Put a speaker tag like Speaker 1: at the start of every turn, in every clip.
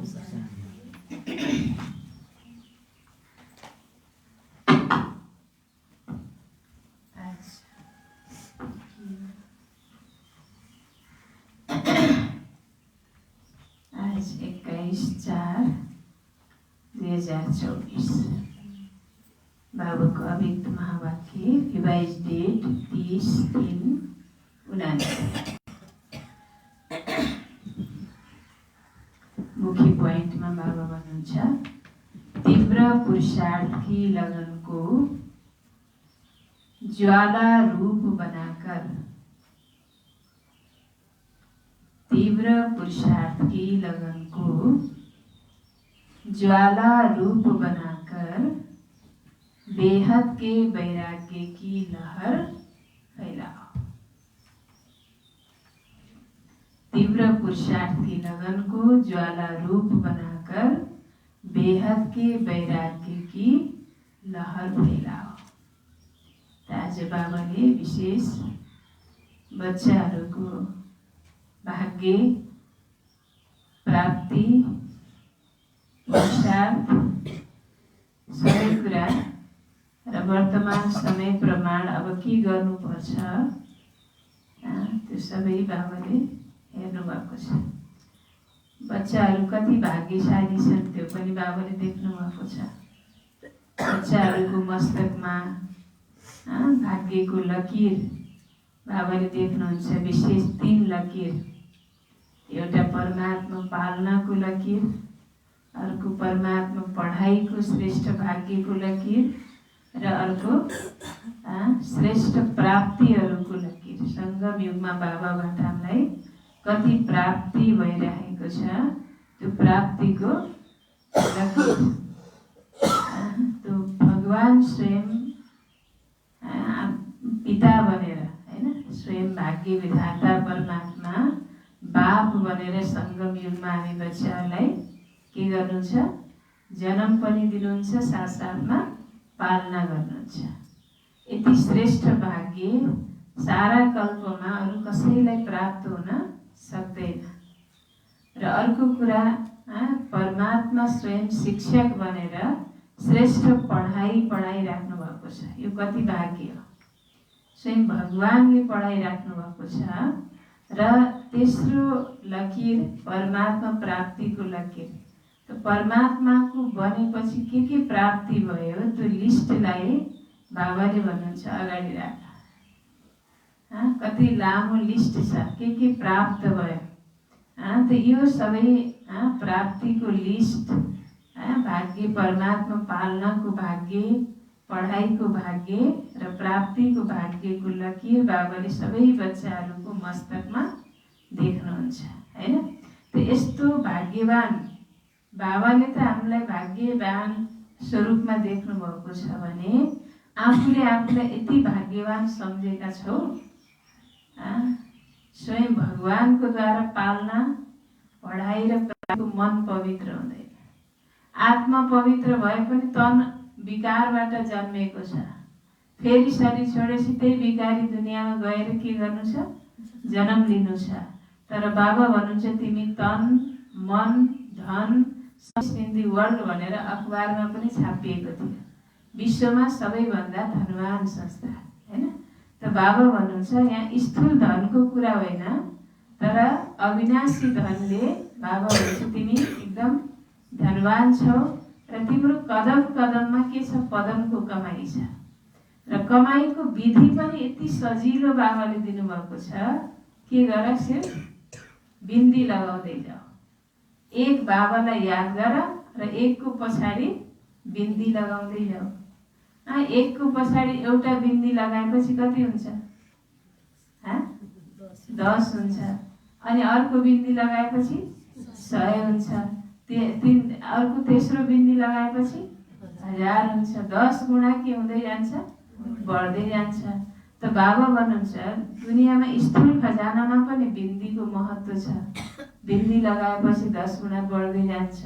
Speaker 1: आज 21/4/2024 बाबुको अभिक्त महावाक्य रिवाइज डेट 30/3/79। मुख्य पोइन्टमा बाबा भन्नुहुन्छ, तीव्र पुरुषार्थी लगनको ज्वाला रूप बनाकर, तीव्र पुरुषार्थ की लगन को ज्वाला रूप बनाकर बेहद के वैराग्य की लहर फैलाओ। तीव्र पुरुषार्थ की लगन को ज्वाला रूप बनाकर बेहद के वैराग्य की लहर फैलाओ। आज बाबाले विशेष बच्चाहरूको भाग्य प्राप्ति पुरुषार्थ सबै कुरा र वर्तमान समय प्रमाण अब के गर्नुपर्छ त्यो सबै बाबाले हेर्नु भएको छ। बच्चाहरू कति भाग्यशाली छन् त्यो पनि बाबाले देख्नु भएको छ। बच्चाहरूको मस्तकमा भाग्यको लकीर बाबाले देख्नुहुन्छ, विशेष 3 लकीर। एउटा परमात्मा पालनाको लकीर, अर्को परमात्मा पढाइको श्रेष्ठ भाग्यको लकीर र अर्को श्रेष्ठ प्राप्तिहरूको लकीर। सङ्गम युगमा बाबाबाट हामीलाई कति प्राप्ति भइरहेको छ, त्यो प्राप्तिको लकीर त्यो भगवान स्वयं पिता बनेर हैन, स्वयं भाग्य विधाता परमात्मा बाप बनेर सङ्गम युगमा हामी बच्चाहरूलाई के गर्नुहुन्छ, जन्म पनि दिनुहुन्छ, साथसाथमा पालना गर्नुहुन्छ। यति श्रेष्ठ भाग्य सारा कल्पमा अरू कसैलाई प्राप्त हुन सक्दैन। र अर्को कुरा, परमात्मा स्वयं शिक्षक बनेर श्रेष्ठ पढाइ पढाइराख्नु भएको छ। यो कति भाग्य हो। स्वयं भगवानले पढाइराख्नु भएको छ। र तेस्रो लकीर परमात्मा प्राप्तिको लकीर। तो परमात्माको बनेपछि के प्राप्ति भयो त्यो लिस्टलाई बाबाले भन्नुहुन्छ अगाडि राख। कति लामो लिस्ट छ के प्राप्त भयो। त यो सबै प्राप्तिको लिस्ट, भाग्य परमात्मा पालनाको भाग्य, पढाइको भाग्य र प्राप्तिको भाग्यको लकीर बाबाले सबै बच्चाहरूको मस्तकमा देख्नुहुन्छ हैन। त यस्तो भाग्यवान बाबाले त हामीलाई भाग्यवान स्वरूपमा देख्नु भएको छ भने आफूले आफूलाई यति भाग्यवान सम्झेका छौ। स्वयं भगवानको द्वारा पालना पढाइ र प्राप्तिको मन पवित्र हुँदैन। आत्मा पवित्र भए पनि तन विकारबाट जन्मेको छ। फेरि शरीर छोडेपछि त्यही विकारी दुनियाँमा गएर के गर्नु छ, जन्म लिनु छ। तर बाबा भन्नुहुन्छ तिमी तन मन धन इन दी वर्ल्ड भनेर अखबारमा पनि छापिएको थियो। विश्वमा सबैभन्दा धनवान संस्था हैन। त बाबा भन्नुहुन्छ यहाँ स्थूल धनको कुरा होइन, तर अविनाशी धनले बाबा भन्नुहुन्छ तिमी एकदम धनवान छौ। र तिम्रो कदम कदममा के छ, पदमको कमाई छ। र कमाईको विधि पनि यति सजिलो बाबाले दिनुभएको छ। के गर, सिर्फ बिन्दी लगाउँदै जाऊ। एक बाबालाई याद गर र एकको पछाडि बिन्दी लगाउँदै जाऊ। एकको पछाडि एउटा बिन्दी लगाएपछि कति हुन्छ, 10 हुन्छ। अनि अर्को बिन्दी लगाएपछि 100 हुन्छ। अर्को तेस्रो बिन्दी लगाएपछि 1000 हुन्छ। 10 गुणा के हुँदै जान्छ, बढ्दै जान्छ। त बाबा भन्नुहुन्छ दुनियाँमा स्थूल खजानामा पनि बिन्दीको महत्त्व छ। बिन्दी लगाएपछि 10 गुणा बढ्दै जान्छ।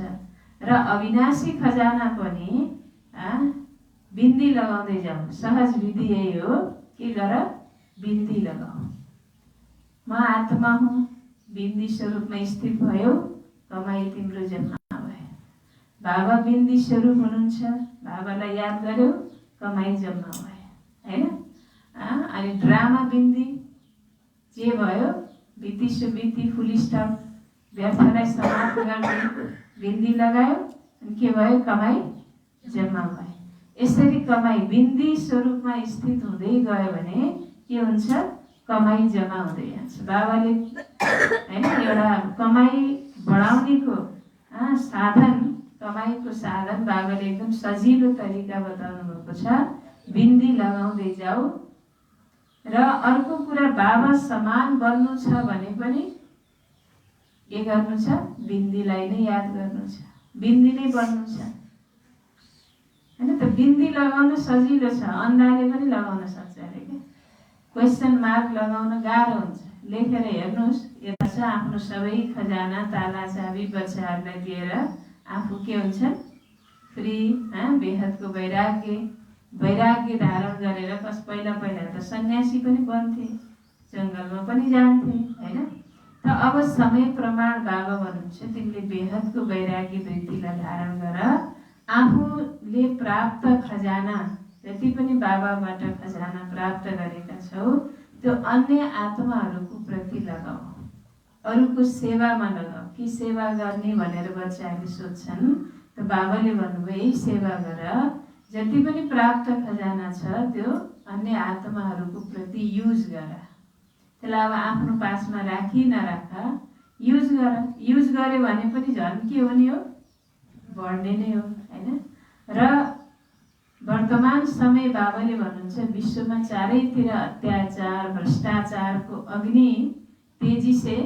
Speaker 1: र अविनाशी खजाना पनि बिन्दी लगाउँदै जाऊ। सहज विधि यही हो, के गर, बिन्दी लगाऊ। म आत्मा हुँ, बिन्दी स्वरूपमा स्थित भयो, कमाई तिम्रो जन्म बाबा बिन्दी स्वरूप हुनुहुन्छ। बाबालाई याद गर्यो, कमाई जम्मा भयो हैन। अनि ड्रामा बिन्दी जे भयो, बिती सुबिती फुल स्टप व्यर्थलाई समाप्त गर्ने बिन्दी लगायो, अनि के भयो, कमाई जम्मा भयो। यसरी कमाई बिन्दी स्वरूपमा स्थित हुँदै गयो भने के हुन्छ, कमाई जम्मा हुँदै जान्छ। बाबाले हैन एउटा कमाई बढाउनेको साधन, कमाईको साधन बाबाले एकदम सजिलो तरिका बताउनु भएको छ। बिन्दी लगाउँदै जाऊ। र अर्को कुरा, बाबा समान बन्नु छ भने पनि के गर्नु छ, बिन्दीलाई नै याद गर्नु छ, बिन्दी नै बन्नु छ हैन। त बिन्दी लगाउन सजिलो छ, अन्धाले पनि लगाउन सक्छ अरे के। क्वेसन मार्क लगाउन गाह्रो हुन्छ। लेखेर हेर्नुहोस्, यता छ आफ्नो सबै खजाना ताला चाबी बच्चाहरूलाई दिएर आफू के हुन्छ, फ्री बेहदको वैराग्य धारण गरेर। पहिला त सन्यासी पनि बन्थे, जङ्गलमा पनि जान्थे हैन। त अब समय प्रमाण बाबा भन्नुहुन्छ, तिमीले बेहदको वैराग्य वृत्तिलाई धारण गर। आफूले प्राप्त खजाना जति पनि बाबाबाट खजाना प्राप्त गरेका छौ, त्यो अन्य आत्माहरूको प्रति लगाऊ, अरूको सेवामा लगाऊ। कि सेवा गर्ने भनेर बच्चाहरूले सोध्छन्, त बाबाले भन्नुभयो यही सेवा गर। जति पनि प्राप्त खजाना छ त्यो अन्य आत्माहरूको प्रति युज गर। त्यसलाई अब आफ्नो पासमा राखी नराख, युज गर। युज गर्यो भने पनि झन् के हुने हो, बढ्ने नै हो हैन। र वर्तमान समय बाबाले भन्नुहुन्छ, विश्वमा चारैतिर अत्याचार भ्रष्टाचारको अग्नि तेजी से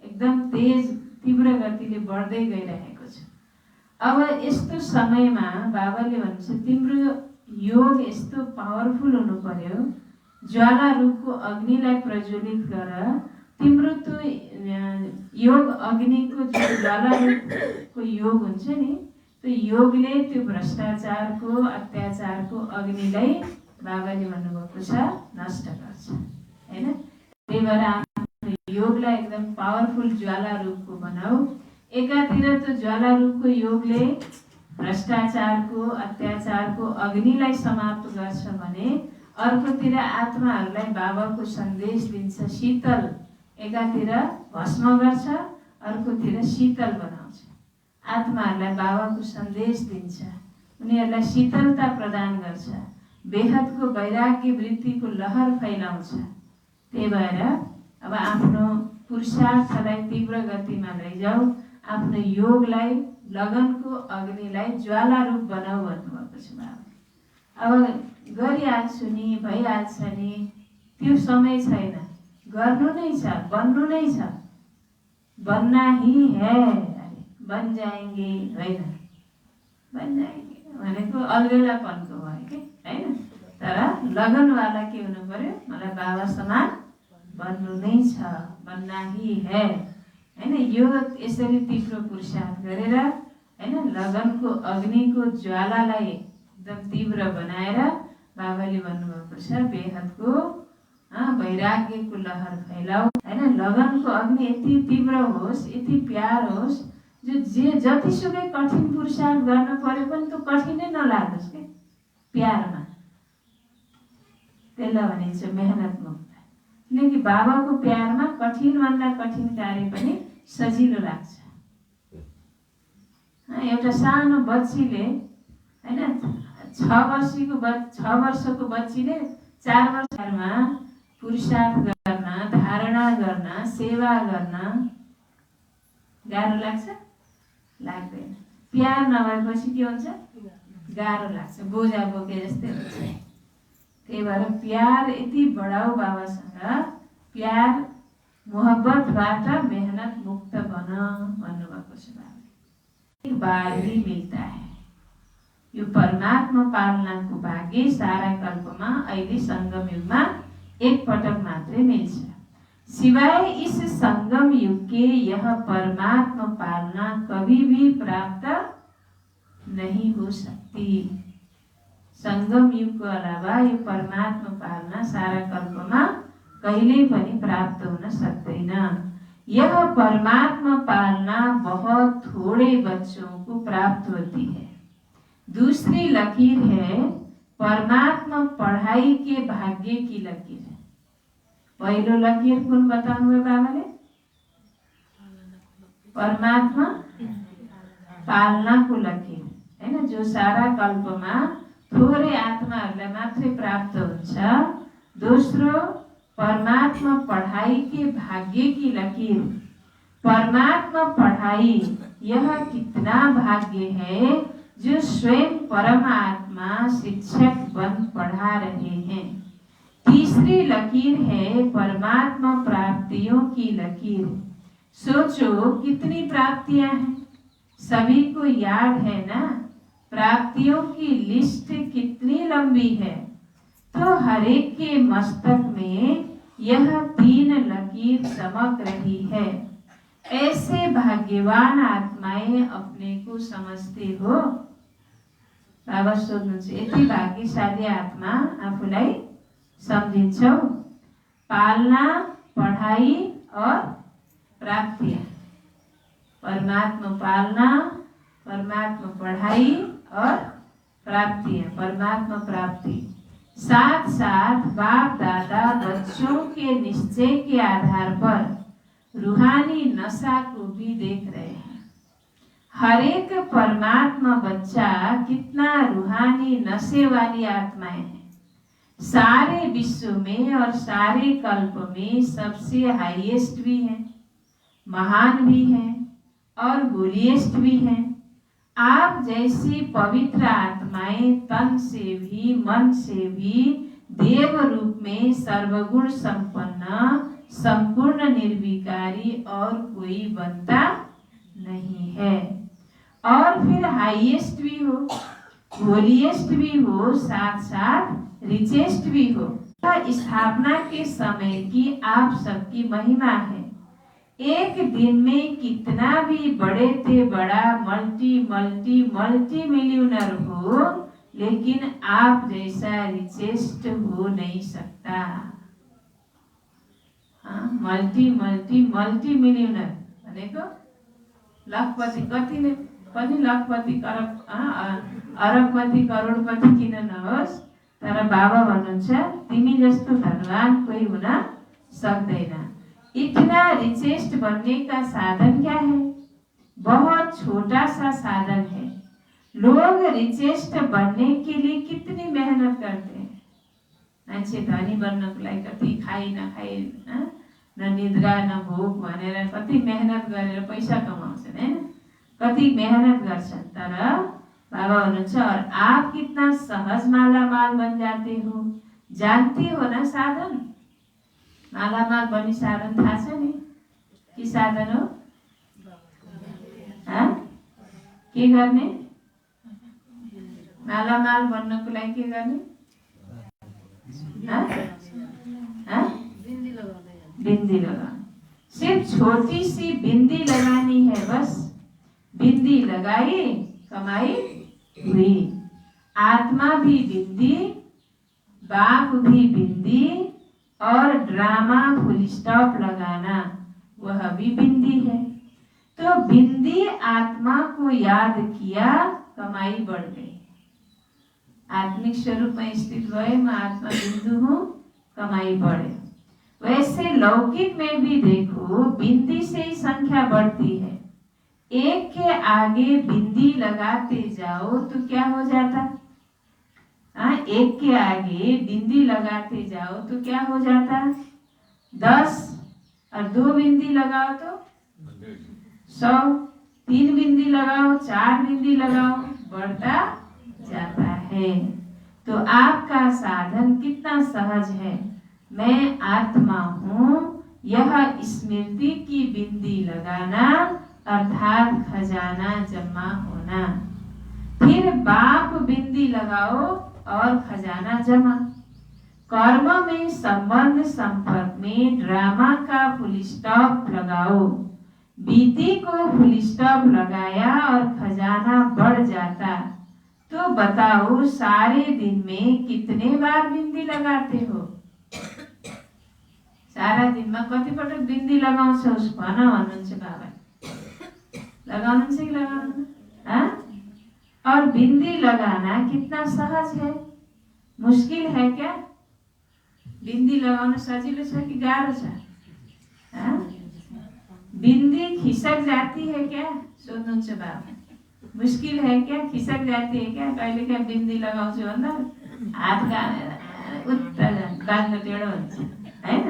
Speaker 1: एकदम तेज तीव्र गतिले बढ्दै गइरहेको छ। अब यस्तो समयमा बाबाले भन्छ, तिम्रो योग यस्तो पावरफुल हुनु पर्यो, ज्वाला रूपको अग्निलाई प्रज्वलित गर। तिम्रो त्यो योग अग्निको जो ज्वाला रूपको योग हुन्छ नि, त्यो योगले त्यो भ्रष्टाचारको अत्याचारको अग्निलाई बाबाले भन्नुभएको छ नष्ट गर्छ हैन। त्यही भएर आफ्नो योगलाई एकदम पावरफुल ज्वाला रूपको बनाऊ। एकातिर त्यो ज्वाला रूपको योगले भ्रष्टाचारको अत्याचारको अग्निलाई समाप्त गर्छ भने अर्कोतिर आत्माहरूलाई बाबाको सन्देश दिन्छ, शीतल। एकातिर भस्म गर्छ, अर्कोतिर शीतल बनाउँछ। आत्माहरूलाई बाबाको सन्देश दिन्छ, उनीहरूलाई शीतलता प्रदान गर्छ, बेहदको वैराग्य वृत्तिको लहर फैलाउँछ। त्यही भएर अब आफ्नो पुरुषार्थलाई तीव्र गतिमा लैजाऊ, आफ्नो योगलाई लगनको अग्निलाई ज्वाला रूप बनाऊ भन्नुभएको छ बाबा। अब गरिहाल्छु नि, भइहाल्छ नि, त्यो समय छैन, गर्नु नै छ, बन्नु नै छ। बनना ही है, बन जाएंगे होइन, बन जाएंगे भनेको अलगैलापनको भयो कि हैन। तर लगनवाला के हुनु पर्यो, मलाई बाबा समान बन्नु नै छ, बन्ना ही है हैन। यो यसरी तीव्र पुरुषार्थ गरेर हैन, लगनको अग्निको ज्वालालाई एकदम तीव्र बनाएर बाबाले भन्नुभएको छ, बेहदको वैराग्यको लहर फैलाऊ हैन। लगनको अग्नि यति तीव्र होस्, यति प्यार होस्, जो जतिसुकै कठिन पुरुषार्थ गर्न पर्यो पनि त्यो कठिनै नलागोस् के प्यारमा। त्यसलाई भनिन्छ मेहनत मुक्त। किनकि बाबाको प्यारमा कठिनभन्दा कठिन कार्य पनि सजिलो लाग्छ। एउटा सानो बच्चीले हैन 6 वर्षको बच्चीले 4 वर्षमा पुरुषार्थ गर्न, धारणा गर्न, सेवा गर्न गाह्रो लाग्छ? लाग्दैन। प्यार नभएपछि के हुन्छ? गाह्रो लाग्छ, बोझा बोके जस्तै हुन्छ। त्यही भएर प्यार यति बढाऊ बाबासँग, प्यार मोहब्बतबाट मेहनत मुक्त बन भन्नुभएको छ बाबाले। एक बार ही मिलता है, यो परमात्मा पालनाको भाग्य सारा कल्पमा अहिले संगम युगमा एक पटक मात्रै मिल्छ। सिवाय इस संगम युग के यह परमात्मा पालना कभी भी प्राप्त नहीं हो सकती। संगम युग को अलावा यो परमात्मा पालना सारा कल्पमा कहिल्यै पनि प्राप्त हुन सक्दैन। यह परमात्मा पालना बहुत थोड़े बच्चों को प्राप्त होती है। दूसरी लकीर है परमात्मा पढ़ाई के भाग्य की लकीर। पहलो लकीर कौन बताउनु भयो बाबाले? परमात्मा पालनाको लकीर हैन, जो सारा कल्पमा थोरै आत्माहरूलाई मात्रै प्राप्त हुन्छ। दोस्रो परमात्मा पढ़ाई के भाग्य की लकीर। परमात्मा पढ़ाई यह कितना भाग्य है जो स्वयं परमात्मा शिक्षक बन पढ़ा रहे हैं। तीसरी लकीर है परमात्मा प्राप्तियों की लकीर। सोचो कितनी प्राप्तियां हैं, सभी को याद है ना? प्राप्तियों की लिस्ट कितनी लंबी है। तो हरेक के मस्तक में यह 3 लकीर चमक रही है। ऐसे भाग्यवान आत्माएं अपने को समझते हो? बाबा सोध्नुहुन्छ, यति भाग्यशाली आत्मा आफूलाई सम्झिन्छौ? पालना, पढ़ाई और प्राप्ति। परमात्मा पालना, परमात्मा पढ़ाई और प्राप्ति, परमात्मा प्राप्ति। साथ साथ बाप दादा बच्चों के निश्चय के आधार पर रूहानी नशा को भी देख रहे हैं। हर एक परमात्मा बच्चा कितना रूहानी नशे वाली आत्माएं हैं। सारे विश्व में और सारे कल्प में सबसे हाईएस्ट भी है, महान भी है और होलीएस्ट भी है। आप जैसी पवित्र आत्माएं तन से भी मन से भी देव रूप में सर्वगुण संपन्न, संपूर्ण निर्विकारी और कोई बनता नहीं है। और फिर हाईएस्ट भी हो, होलीएस्ट भी हो, साथ साथ रिचेस्ट भी हो। स्थापना के समय की आप सबकी महिमा है। एक दिन में कितना भी बड़े से बड़ा मल्टी मिलियनर हो, लेकिन आप जैसा रिचेस्ट हो नहीं सकता। मल्टी मिलियनर भनेको लाखपति, कति ने पनि लाखपति अरबपति करोडपति किन नहोस्, तर बाबा भन्नुहुन्छ तिमी जस्तो धनवान कोही हुन सक्दैन। इतना रिचेस्ट बनने का साधन क्या है? बहुत छोटा सा साधन है। लोग रिचेस्ट बनने के लिए कितनी मेहनत करते हैं। मान्छे धनी बन्नको लागि कति खाई नखाई न निद्रा न भोक भनेर कति मेहनत गरेर पैसा कमाउँछन् हैन, कति मेहनत गर्छन्। तर बाबा भन्नुहुन्छ और आप कितना सहज मालामाल बन जाते हो। जानते हो ना साधन? मालामाल बनी साधन थाहा छ नि? के साधन हो? के गर्ने? मालामाल बन्नको लागि के गर्ने? बिंदी लगानी। सिर्फ छोटी सी बिंदी लगानी है बस। बिंदी लगाई, कमाई हुई। आत्मा भी बिंदी, बाप भी बिंदी और ड्रामा फुल स्टॉप लगाना वह भी बिंदी है। तो बिंदी आत्मा को याद किया, कमाई बढ़ गई। आत्मिक स्वरूप में स्थित भए मैं आत्मा बिंदु हूँ, कमाई बढ़े। वैसे लौकिक में भी देखो, बिंदी से ही संख्या बढ़ती है। एक के आगे बिंदी लगाते जाओ तो क्या हो जाता? एक के आगे बिंदी लगाते जाओ तो क्या हो जाता? 10 और 2 बिंदी लगाओ तो 100, 3 बिंदी लगाओ, 4 बिंदी लगाओ, बढ़ता जाता है। तो आपका साधन कितना सहज है। मैं आत्मा हूँ, यह स्मृति की बिंदी लगाना अर्थात खजाना जमा होना। फिर बाप बिंदी लगाओ और खजाना जमा। कर्म में संबंध संपर्क में ड्रामा का फुल स्टॉप लगाओ। बीती को फुल स्टॉप लगाया और खजाना बढ़ जाता। तो बताओ सारे दिन में कितने बार बिंदी लगाते हो? सारा दिनमा कतिपटक बिन्दी लगाउँछौस् भन भन्नुहुन्छ बाबा। लगाउनुहुन्छ कि लगाउनु? और बिंदी लगाना कितना सहज है, मुश्किल है क्या? बिंदी लगाउन सजिलो छ कि गाह्रो छ? बिंदी खिसक जाती है क्या सोध्नुहुन्छ बाबा। मुश्किल है क्या? खिसक जाती है क्या? कहिले क्या बिंदी लगाउँछु भन्दा हात कामेर उत्तर बाँध्न टेढो हुन्छ हैन,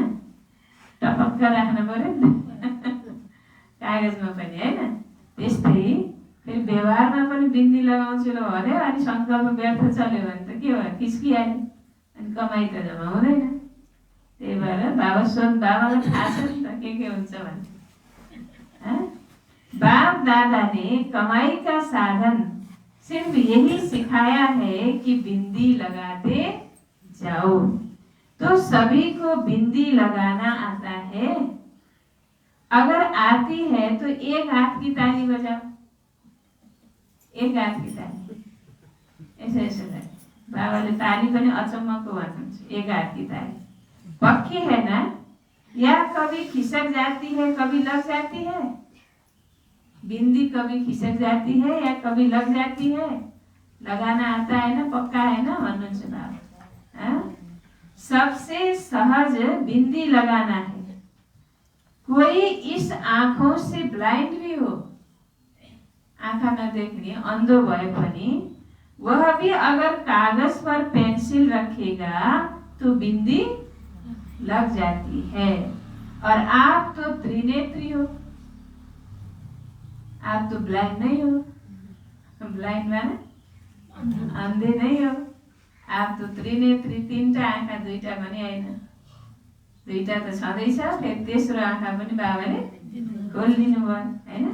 Speaker 1: टपक्क राख्नु पर्यो नि कागजमा पनि हैन। त्यस्तै फेरि व्यवहारमा पनि बिन्दी लगाउँछु ल भन्यो अनि सङ्कल्प व्यर्थ चल्यो भने त के भयो? खिस्किहाल्यो अनि कमाइ त जम्मा हुँदैन। त्यही भएर बाबा बाबालाई थाहा छ नि त के हुन्छ भने। बाप दादा ने कमाई का साधन सिर्फ यही सिखाया है कि बिंदी लगाते जाओ। तो सभी को बिंदी लगाना आता है? अगर आती है तो एक हाथ की ताली बजाओ, एक हाथ की ताली। ऐसे ऐसे बाबाले ताली पनि अचम्मको भन्नुहुन्छ, एक हाथ की ताली। पक्की है ना? या कभी खिसक जाती है, कभी लग जाती है? बिंदी कभी खिसक जाती है या कभी लग जाती है? लगाना आता है ना, पक्का है ना भन्नुहुन्छ बाबा। सबसे सहज बिंदी लगाना है। कोई इस आंखों से ब्लाइंड भी हो, आंखा नदेख्ने अंधो भए पनि वह भी अगर कागज पर पेंसिल रखेगा तो बिंदी लग जाती है। और आप तो त्रिनेत्री हो, आप तो ब्लाइंड नहीं हो। ब्लाइंड माने अंधे नहीं हो, आप तो त्रिनेत्री, तीनटा आँखा दुईटा पनि हैन, दुईटा त छँदैछ, फेरि तेस्रो आँखा पनि बाबाले खोलिदिनु भयो हैन।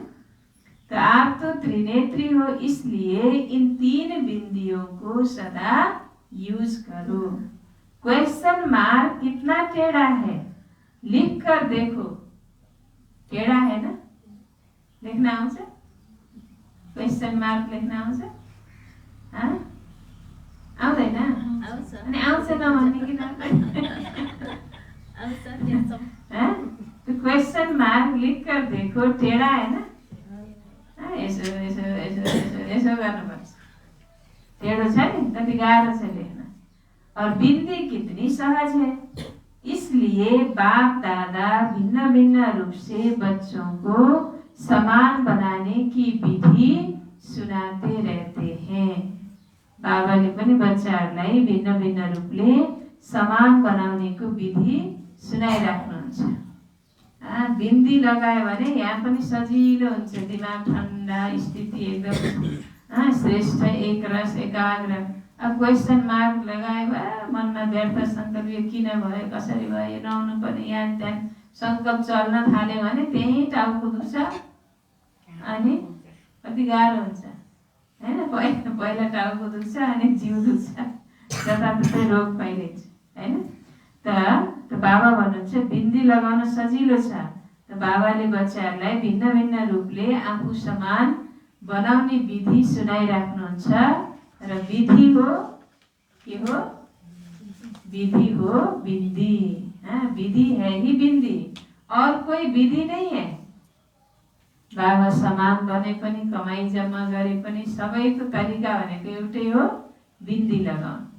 Speaker 1: तो आप तो त्रिनेत्री हो, इसलिए इन तीन बिंदियों को सदा यूज करो। क्वेश्चन मार्क कितना टेढ़ा है लिख कर देखो। टेढ़ा है ना? लेख्न आउँछ? क्वेश्चन मार्क लेख्न आउँछ? आउँदैन? अनि आउँछ नभन्ने किन? तो क्वेश्चन मार्क लिख कर देखो, टेढ़ा है ना? यसो यसो यसो यसो यसो गर्नुपर्छ। टेढ़ो छ नि, कति गाह्रो छ लेख्न। और बिंदी कितनी सहज है। इसलिए बाप दादा भिन्न भिन्न रूप से बच्चों को समान बनाने की विधि सुनाते रहते हैं। बाबाले पनि बच्चाहरूलाई भिन्न भिन्न रूपले समान बनाउनेको विधि सुनाइराख्नुहुन्छ। बिन्दी लगायो भने यहाँ पनि सजिलो हुन्छ, दिमाग ठन्डा, स्थिति एकदम श्रेष्ठ, एक रस, एकाग्र। अब क्वेश्चन मार्क लगायो भए मनमा व्यर्थ सङ्कल्प, यो किन भयो, कसरी भयो, यो नहुनु पर्ने, यहाँ त्यहाँ सङ्कल्प चल्न थाल्यो भने त्यही टाउको दुख्छ अनि कति गाह्रो हुन्छ हैन। पहिला टाउको दुख्छ अनि जिउ दुख्छ, जताततै रोग फैलिन्छ हैन। त बाबा भन्नुहुन्छ बिन्दी लगाउन सजिलो छ। त बाबाले बच्चाहरूलाई भिन्न भिन्न रूपले आफू समान बनाउने विधि सुनाइराख्नुहुन्छ। र विधि हो के हो? विधि हो बिन्दी। विधि है ही बिन्दी, और कोई विधि नहीं है। बाबा समान बने पनि, कमाई जम्मा गरे पनि सबैको तरिका भनेको एउटै हो, बिन्दी लगाउनु।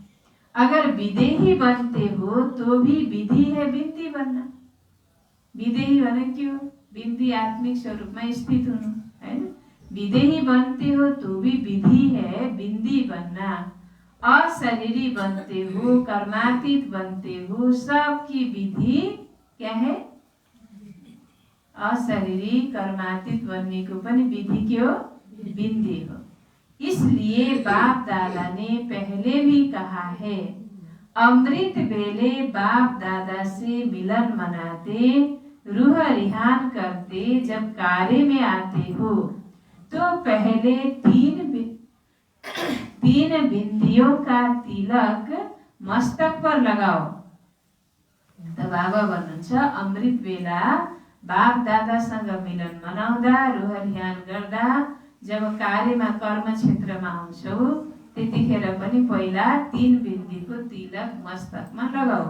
Speaker 1: अगर विदेही बनते हो तो भी विधि है बिन्दी बनना। विदेही भने के हो? बिन्दी आत्मिक स्वरूपमा स्थित हुनु हैन। विदेही बनते हो तो भी विधि है बिन्दी बनना। अशरीरी बनते हो, कर्मातीत बनते हो, सबकी विधि क्या है? अशरीरी कर्मातीत बन्नेको पनि विधि के हो? बिन्दी हो। इसलिए बाप दादा ने पहले भी कहा है, अमृत बेले बाप दादा से मिलन मनाते, रूह रिहान करते, जब कार्य में आते हो तो पहले तीन बिंदियों का तिलक मस्तक पर लगाओ। तो बाबा भन्नुहुन्छ अमृत बेला बाप दादासँग मिलन मनाउँदा, रूह रिहान गर्दा, जब कार्यमा कर्म क्षेत्रमा आउँछौ त्यतिखेर पनि पहिला 3 बिन्दीको तिलक मस्तकमा लगाऊ।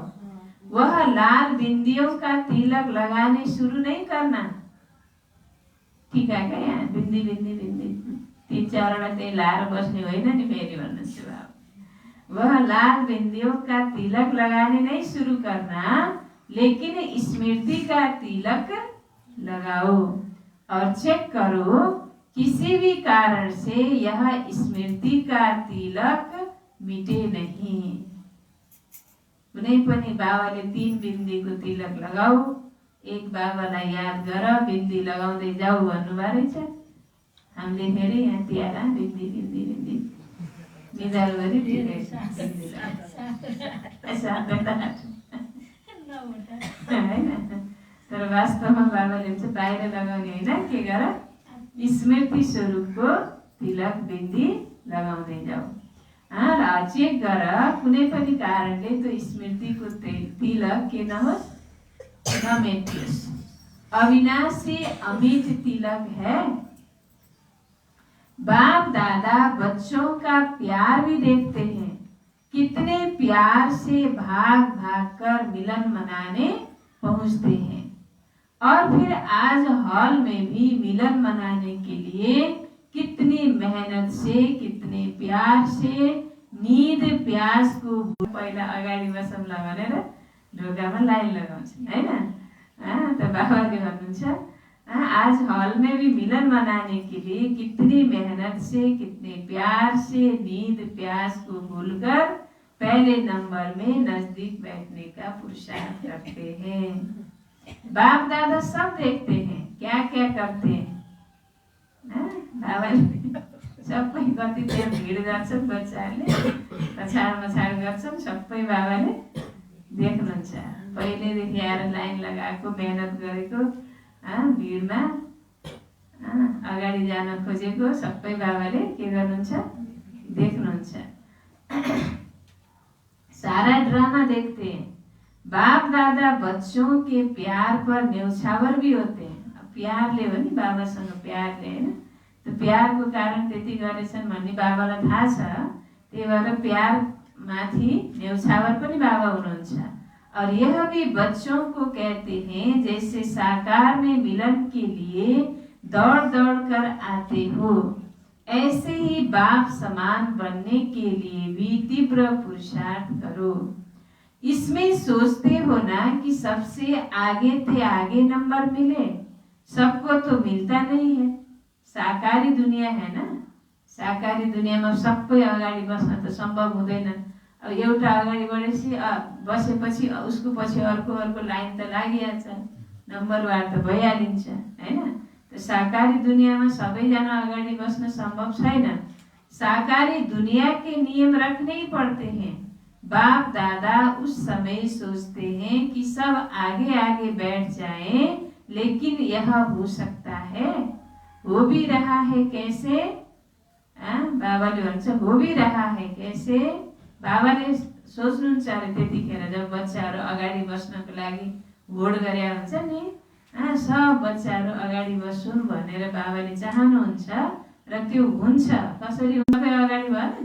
Speaker 1: वह लाल बिंदियों का तिलक लगाने शुरू नहीं करना। ठीक है क्या? यहाँ बिंदी बिंदी बिंदी 3-4 त्यही लाएर बस्ने होइन नि फेरि भन्नुहोस् बाबु। वह लाल बिंदियों का तिलक लगाने नहीं शुरू करना, लेकिन स्मृति का तिलक लगाओ और चेक करो किसी भी कारण से यह स्मृति का तिलक मिटे नहीं। कुनै पनि बाबाले 3 बिन्दीको तिलक लगाऊ, एक बाबालाई याद गर, बिन्दी लगाउँदै जाऊ भन्नुभएको रहेछ। हामीले फेरि यहाँ तिहार बिन्दी बिन्दी बिन्दी निधार गरी होइन, तर वास्तवमा बाबाले चाहिँ बाहिर लगाउने होइन, के गर स्मृति स्वरूपको तिलक बिन्दी लगाउँदै जाऊ र चेक गर कुनै पनि कारणले त्यो स्मृतिको तिलक के नहोस्, नमेटियोस्। अविनाशी अमिट तिलक है। बाप दादा बच्चों का प्यार भी देखते हैं, कितने प्यार से भाग भाग कर मिलन मनाने पहुंचते हैं, और फिर आज हॉल में भी मिलन मनाने के लिए कितनी मेहनत से, कितने प्यार से, नींद प्यास को पहिला अगाडि बसौँला भनेर ढोकामा लाइन लगाउँछ हैन। तो बाबाले भन्नुहुन्छ आज हॉल में भी मिलन मनाने के लिए कितनी मेहनत से, कितने प्यार से, नींद प्यास को भूलकर पहले नंबर में नजदीक बैठने का पुरुषार्थ करते हैं। बाप दादा सब देखते हैं क्या क्या करते हैं। बाबाले सबै कति त्यहाँ भिड गर्छन्, बच्चाहरूले पछाड मछाड गर्छन्, सबै बाबाले देख्नुहुन्छ। पहिलेदेखि आएर लाइन लगाएको, मेहनत गरेको, भिडमा अगाडि जान खोजेको सबै बाबाले के गर्नुहुन्छ, देख्नुहुन्छ। सारा ड्रामा देखते हैं। बाप दादा बच्चों के प्यार पर न्यौछावर भी होते हैं। प्यारले हो नि, बाबासँग प्यारले होइन, तो प्यारको कारण त्यति गरेछन् भन्ने बाबालाई थाहा छ, त्यही भएर प्यार माथि न्यौछावर पनि बाबा हुनुहुन्छ। और यह भी बच्चों को कहते हैं जैसे साकार में मिलन के लिए दौड़ दौड़ कर आते हो, ऐसे ही बाप समान बनने के लिए भी तीव्र पुरुषार्थ करो। इसमें सोचते हो ना कि सबसे आगे थे आगे नंबर मिले, सबको तो मिलता नहीं है। साकारी दुनिया है ना, साकारी दुनियामा सबै अगाडि बस्न त सम्भव हुँदैन। अब एउटा अगाडि बढेपछि बसेपछि उसको पछि अर्को लाइन त लागिहाल्छ, नम्बरवार त भइहालिन्छ हैन। तो साकारी दुनियामा सबैजना अगाडि बस्न संभव छैन। साकारी दुनिया के नियम रखने ही पड़ते हैं। बाप दादा उस समय सोचते हैं कि सब आगे आगे बैठ जाएं, लेकिन यह हो सकता है, हो भी रहा है कैसे? बाबाले भन्छ हो भी रहा है कैसे? बाबाले सोच्नुहुन्छ अरे त्यतिखेर जब बच्चाहरू अगाडि बस्नको लागि होड गरे हुन्छ नि, सब बच्चाहरू अगाडि बस्छन् भनेर बाबाले चाहनुहुन्छ र त्यो हुन्छ। कसरी हुन्छ? अगाडि भयो।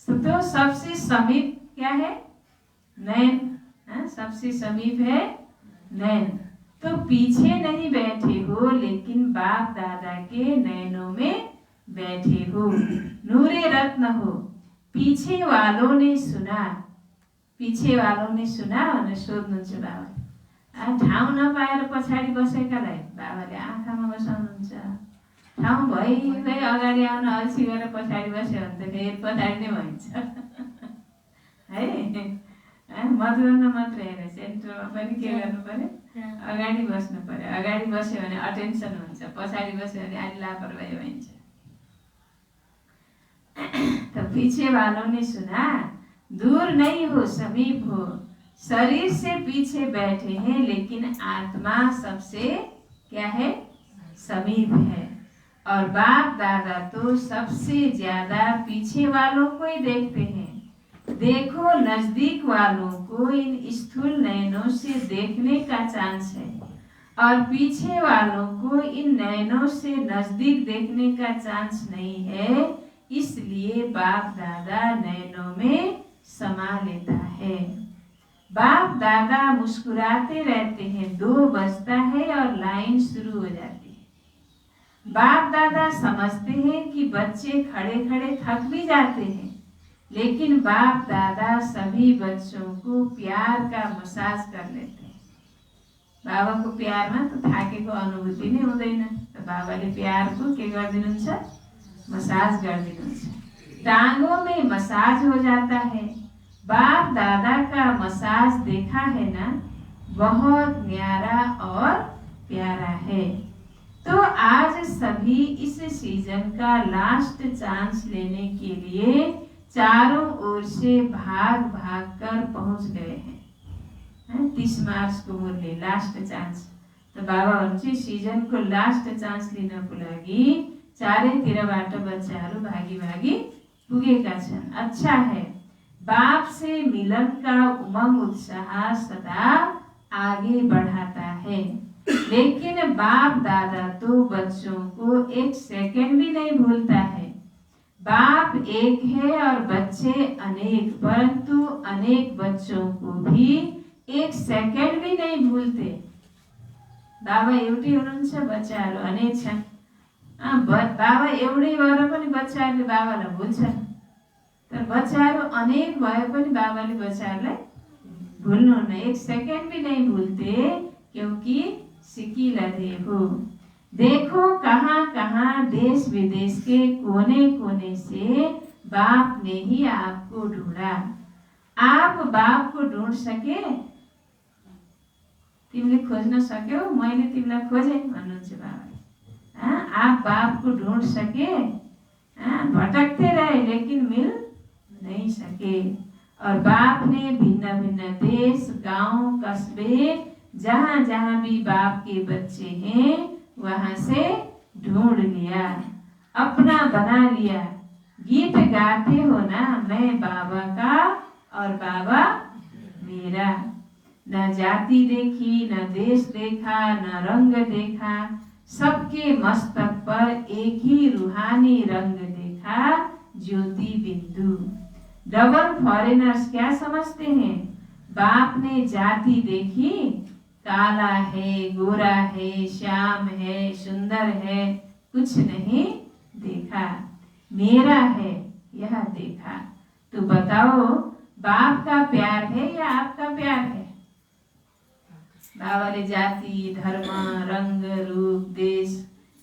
Speaker 1: तो सबसे समीप क्या है? नैन। सबसे समीप है नैन। तो पीछे नहीं बैठे हो, लेकिन बाप दादा के नैनों में बैठे हो, नूरे रत्न हो। पीछे वालों ने सुना, पीछे वालों ने सुना भनेर सोध्नुहुन्छ बाबा। ठाउँ नपाएर पछाडि बसेकालाई बाबाले आँखामा बसाउनुहुन्छ। ठाउँ भइ अगाडि आउन अल्छी गरेर पछाडि बस्यो भने त फेरि पछाडि नै भइन्छ है। मतदानमा मात्र हेरेर सेन्टरमा पनि के गर्नु पर्यो? अगाडि बस्नु पर्यो। अगाडि बस्यो भने अटेन्सन हुन्छ, पछाडि बस्यो भने अलि लापरवाही भइन्छ। तो पीछे वालों ने सुना, दूर नहीं हो समीप हो। शरीर से पीछे बैठे हैं, लेकिन आत्मा सबसे क्या है? समीप है। और बाप दादा तो सबसे ज्यादा पीछे वालों को ही देखते हैं। देखो नजदीक वालों को इन स्थूल नयनों से देखने का चांस है, और पीछे वालों को इन नयनों से नजदीक देखने का चांस नहीं है। इसलिए बाप दादा नयनों में समा लेता है। बाप दादा मुस्कुराते रहते हैं, 2 बजता है और लाइन शुरू हो जाती है। बाप दादा समझते हैं कि बच्चे खड़े खड़े थक भी जाते हैं, लेकिन बाप दादा सभी बच्चों को प्यार का मसाज कर लेते हैं। बाबा को प्यार में तो थाकेको अनुभूति नै हुँदैन, तो बाबाले प्यारको के गरिदिनुहुन्छ, मसाज गरिदिनुहुन्छ। टांगों में मसाज हो जाता है। बाप दादा का मसाज देखा है ना, बहुत न्यारा और प्यारा है। तो आज सभी इस सीजन का लास्ट चांस लेने के लिए चारों ओर से भाग भाग कर पहुंच गए हैं। 30 मार्च को मुरली लास्ट चांस, तो बाबाहरु सीजन को लास्ट चांस लिनको लागि चारैतिरबाट बच्चाहरू भागी भागी पुगेका छन्। अच्छा है, बाप से मिलन का उमंग उत्साह सदा आगे बढ़ाता है, लेकिन बाप दादा तो बच्चों को 1 सेकंड भी नहीं भूलता है। बाप एक है और बच्चे अनेक, परंतु अनेक बच्चों को भी 1 सेकंड भी नहीं भूलते। बाबा एउटै हुनुहुन्छ, बच्चाहरू अनेक छन्। बाबा एउटै भएर पनि बच्चाहरूले बाबालाई भुल्छन्, तर बच्चाहरू अनेक भए पनि बाबाले बच्चाहरूलाई भुल्नुहुन्न, 1 सेकंड भी नहीं भूलते, क्योंकि सिकिला देव हो। देखो कहाँ कहाँ देश विदेश के कोने कोने से बाप ने ही आपको ढूंढा। आप बाप को ढूंढ सके? तिमीले खोज्न सक्यौ? मैले तिमीलाई खोजेँ भन्नुहुन्छ बाबाले। आप बाप को ढूंढ सके? भटकते रहे लेकिन मिल नहीं सके। और बाप ने भिन्न भिन्न देश, गांव, कस्बे, जहाँ जहाँ भी बाप के बच्चे हैं वहां से ढूंढ लिया, अपना बना लिया। गीत गाते हो ना, मैं बाबा का और बाबा मेरा। न जाति देखी, न देश देखा, न रंग देखा, सबके मस्तक पर एक ही रूहानी रंग देखा, ज्योति बिंदु। डबल फॉरेनर्स क्या समझते हैं? बाप ने जाति देखी, काला है, गोरा है, श्याम है, सुंदर है, कुछ नहीं देखा, मेरा है यह देखा। तो बताओ, बाप का प्यार है या आपका प्यार है? बाबाले जाति, धर्म, रंग, रूप, देश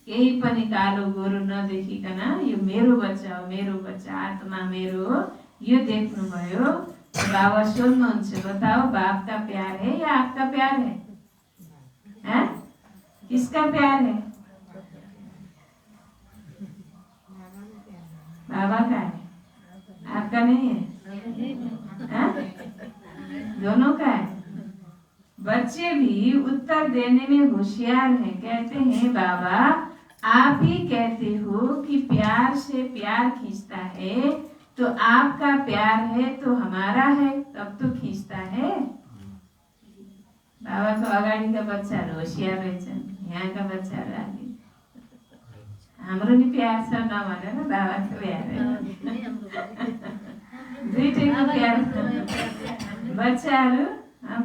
Speaker 1: केही पनि कालो गोरो नदेखिकन यो मेरो बच्चा हो, मेरो बच्चा, आत्मा मेरो हो, यो देख्नुभयो। बाबा सोध्नुहुन्छ, बताओ बाप का प्यार है या आपका प्यार है? किसका प्यार है? बाबा का है, आपका नहीं है? दोनों का है। बच्चे भी उत्तर देने में होशियार हैं। कहते हैं, बाबा आप ही कहते हो कि प्यार से प्यार खींचता है, तो आपका प्यार है तो हमारा है, तब तो खींचता है। बाबा को अगाडि का बच्चाहरू होशियार रहेछन्, यहाँ का बच्चाहरू आगे। हाम्रो नि प्यार छ नभनेर बाबाको प्यार है, दुईटैको प्यार। बच्चाहरू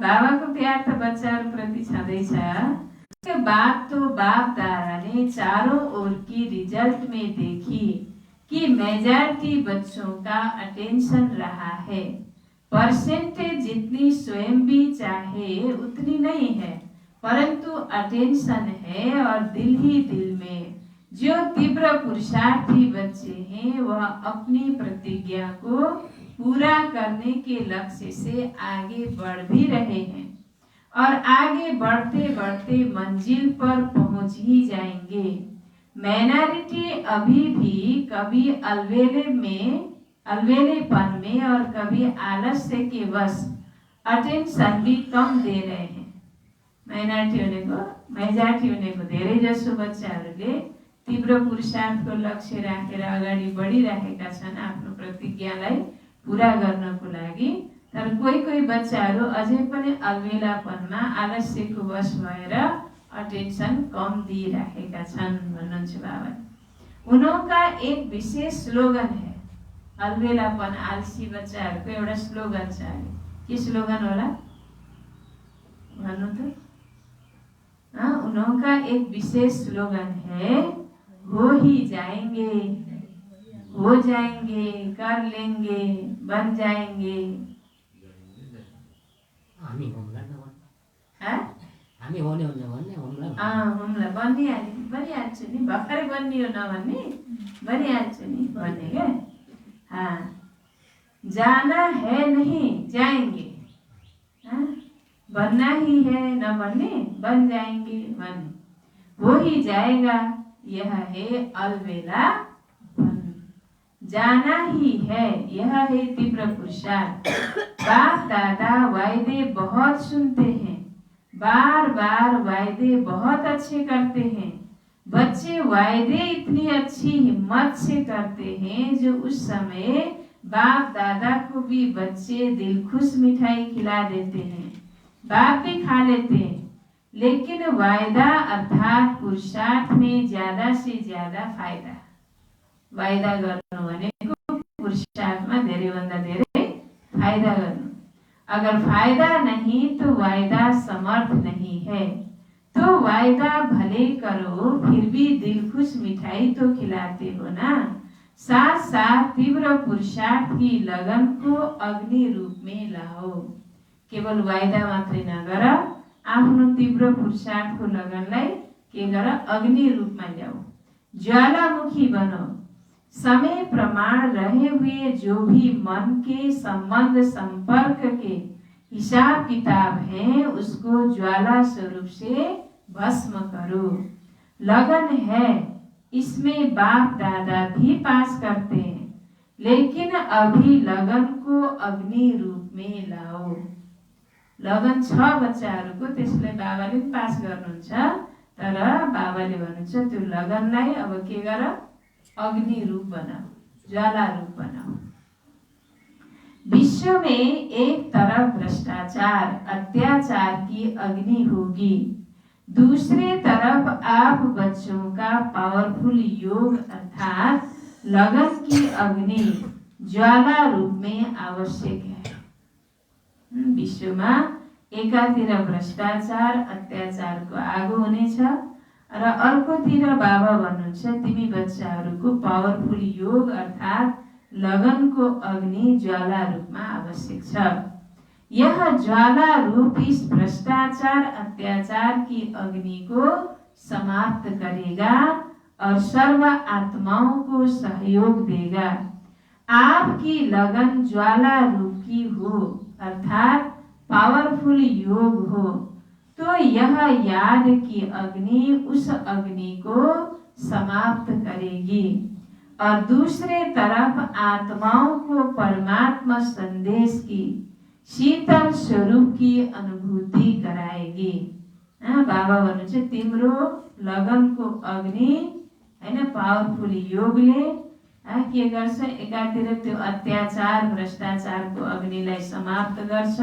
Speaker 1: बाबाको प्यार तो बच्चाहरू प्रति छँदैछ। उसके बाद तो बाप दादा ने चारों ओर की रिजल्ट में देखी कि मेजॉरिटी बच्चों का अटेंशन रहा है। परसेंटेज जितनी स्वयं भी चाहे उतनी नहीं है, परंतु अटेंशन है। और दिल ही दिल में जो तीव्र पुरुषार्थी बच्चे हैं वह अपनी प्रतिज्ञा को पूरा करने के लक्ष्य से आगे बढ़ भी रहे हैं और आगे बढ़ते बढ़ते मंजिल पर पहुंच ही जाएंगे। माइनॉरिटी अभी भी कभी अलवेलेपन में और कभी आलस्य के वश अटेंशन भी कम दे रहे हैं। मेजॉरिटी भनेको धेरै जसो बच्चाहरूले तीव्र पुरुषार्थको लक्ष्य राखेर अगाडि बढिरहेका छन् आफ्नो प्रतिज्ञालाई पूरा गर्नको लागि। तर कोही कोही बच्चाहरू अझै पनि अलवेलापनमा आलस्यको वश भएर अटेंशन कम दिइरहेका छन् भन्नुहुन्छ बाबा। उनका एक विशेष स्लोगन है, अलवेलापन आलसी बच्चाहरूको एउटा स्लोगन छ। के स्लोगन होला? भन्नु त। उनका एक विशेष स्लोगन है, हो ही जाएंगे, हो जाएंगे, कर लेंगे, बन जाएंगे।
Speaker 2: हामी होमला
Speaker 1: बनिहाल्छु नि, भर्खरै बनियो नभन्ने, बनिहाल्छु नि भन्ने क्या। जाना है नहीं जाएंगे, बनना ही है न बनने बन जाएंगे बन, हो ही जाएगा यह है अलबेला बन, जाना ही है यह है तीव्र पुरुषार्थ। बाप दादा वायदे बहुत सुनते हैं, बार बार वायदे बहुत अच्छे करते हैं। बच्चे वायदे इतनी अच्छी हिम्मत से करते हैं जो उस समय बाप दादा को भी बच्चे दिल खुश मिठाई खिला देते हैं, बाप भी खा लेते हैं। लेकिन वायदा अर्थात पुरुषार्थ में ज्यादा से ज्यादा फायदा, वायदा गर्नु भनेको पुरुषार्थमा धेरैभन्दा धेरै फायदा गर्नु। अगर फायदा नहीं तो वायदा समर्थ नहीं है, तो वायदा भले करो फिर भी दिल खुश मिठाई तो खिलाते हो ना। साथ साथ तीव्र पुरुषार्थ की लगन को अग्नि रूप में लाओ। केवल वायदा मात्रै नगर, आफ्नो तीव्र पुरुषार्थको लगनलाई के गर, अग्नि रूपमा ल्याओ, ज्वालामुखी बनो। समय प्रमाण रहे हुए जो भी मन के संबंध संपर्क के हिसाब किताब हैं उसको ज्वाला स्वरूप से भस्म करो। लगन है इसमें बाप दादा भी पास करते हैं, लेकिन अभी लगन को अग्नि रूप में लाओ। लगन छ बच्चाहरूको, त्यसलाई बाबाले पनि पास गर्नुहुन्छ, तर बाबाले भन्नुहुन्छ त्यो लगनलाई अब के गर, अग्नि रूप बनाओ, ज्वाला रूप बनाओ। विश्व में एक तरफ भ्रष्टाचार अत्याचार की अग्नि होगी, दूसरे तरफ आप बच्चों का पावरफुल योग अर्थात लगन की अग्नि ज्वाला रूप में आवश्यक है। विश्वमा एकातिर भ्रष्टाचार अत्याचारको आगो हुनेछ र अर्कोतिर बाबा भन्नुहुन्छ तिमी बच्चाहरूको पावरफुल योग अर्थात लगनको अग्नि ज्वाला रूपमा आवश्यक छ। यह ज्वाला रूप इस भ्रष्टाचार अत्याचार की अग्नि को समाप्त करेगा और सर्व आत्माओं को सहयोग देगा। आपकी लगन ज्वाला रूप की हो अर्थात पावरफुल योग हो तो यह याद की अग्नि उस अग्नि को समाप्त करेगी और दूसरे तरफ आत्माओं को परमात्मा संदेश की शीतल स्वरूप की अनुभूति कराएगी। बाबा भन्नुहुन्छ तिम्रो लगनको अग्नि हैन पावरफुल योगले के गर्छ, एकातिर त्यो अत्याचार भ्रष्टाचारको अग्निलाई समाप्त गर्छ,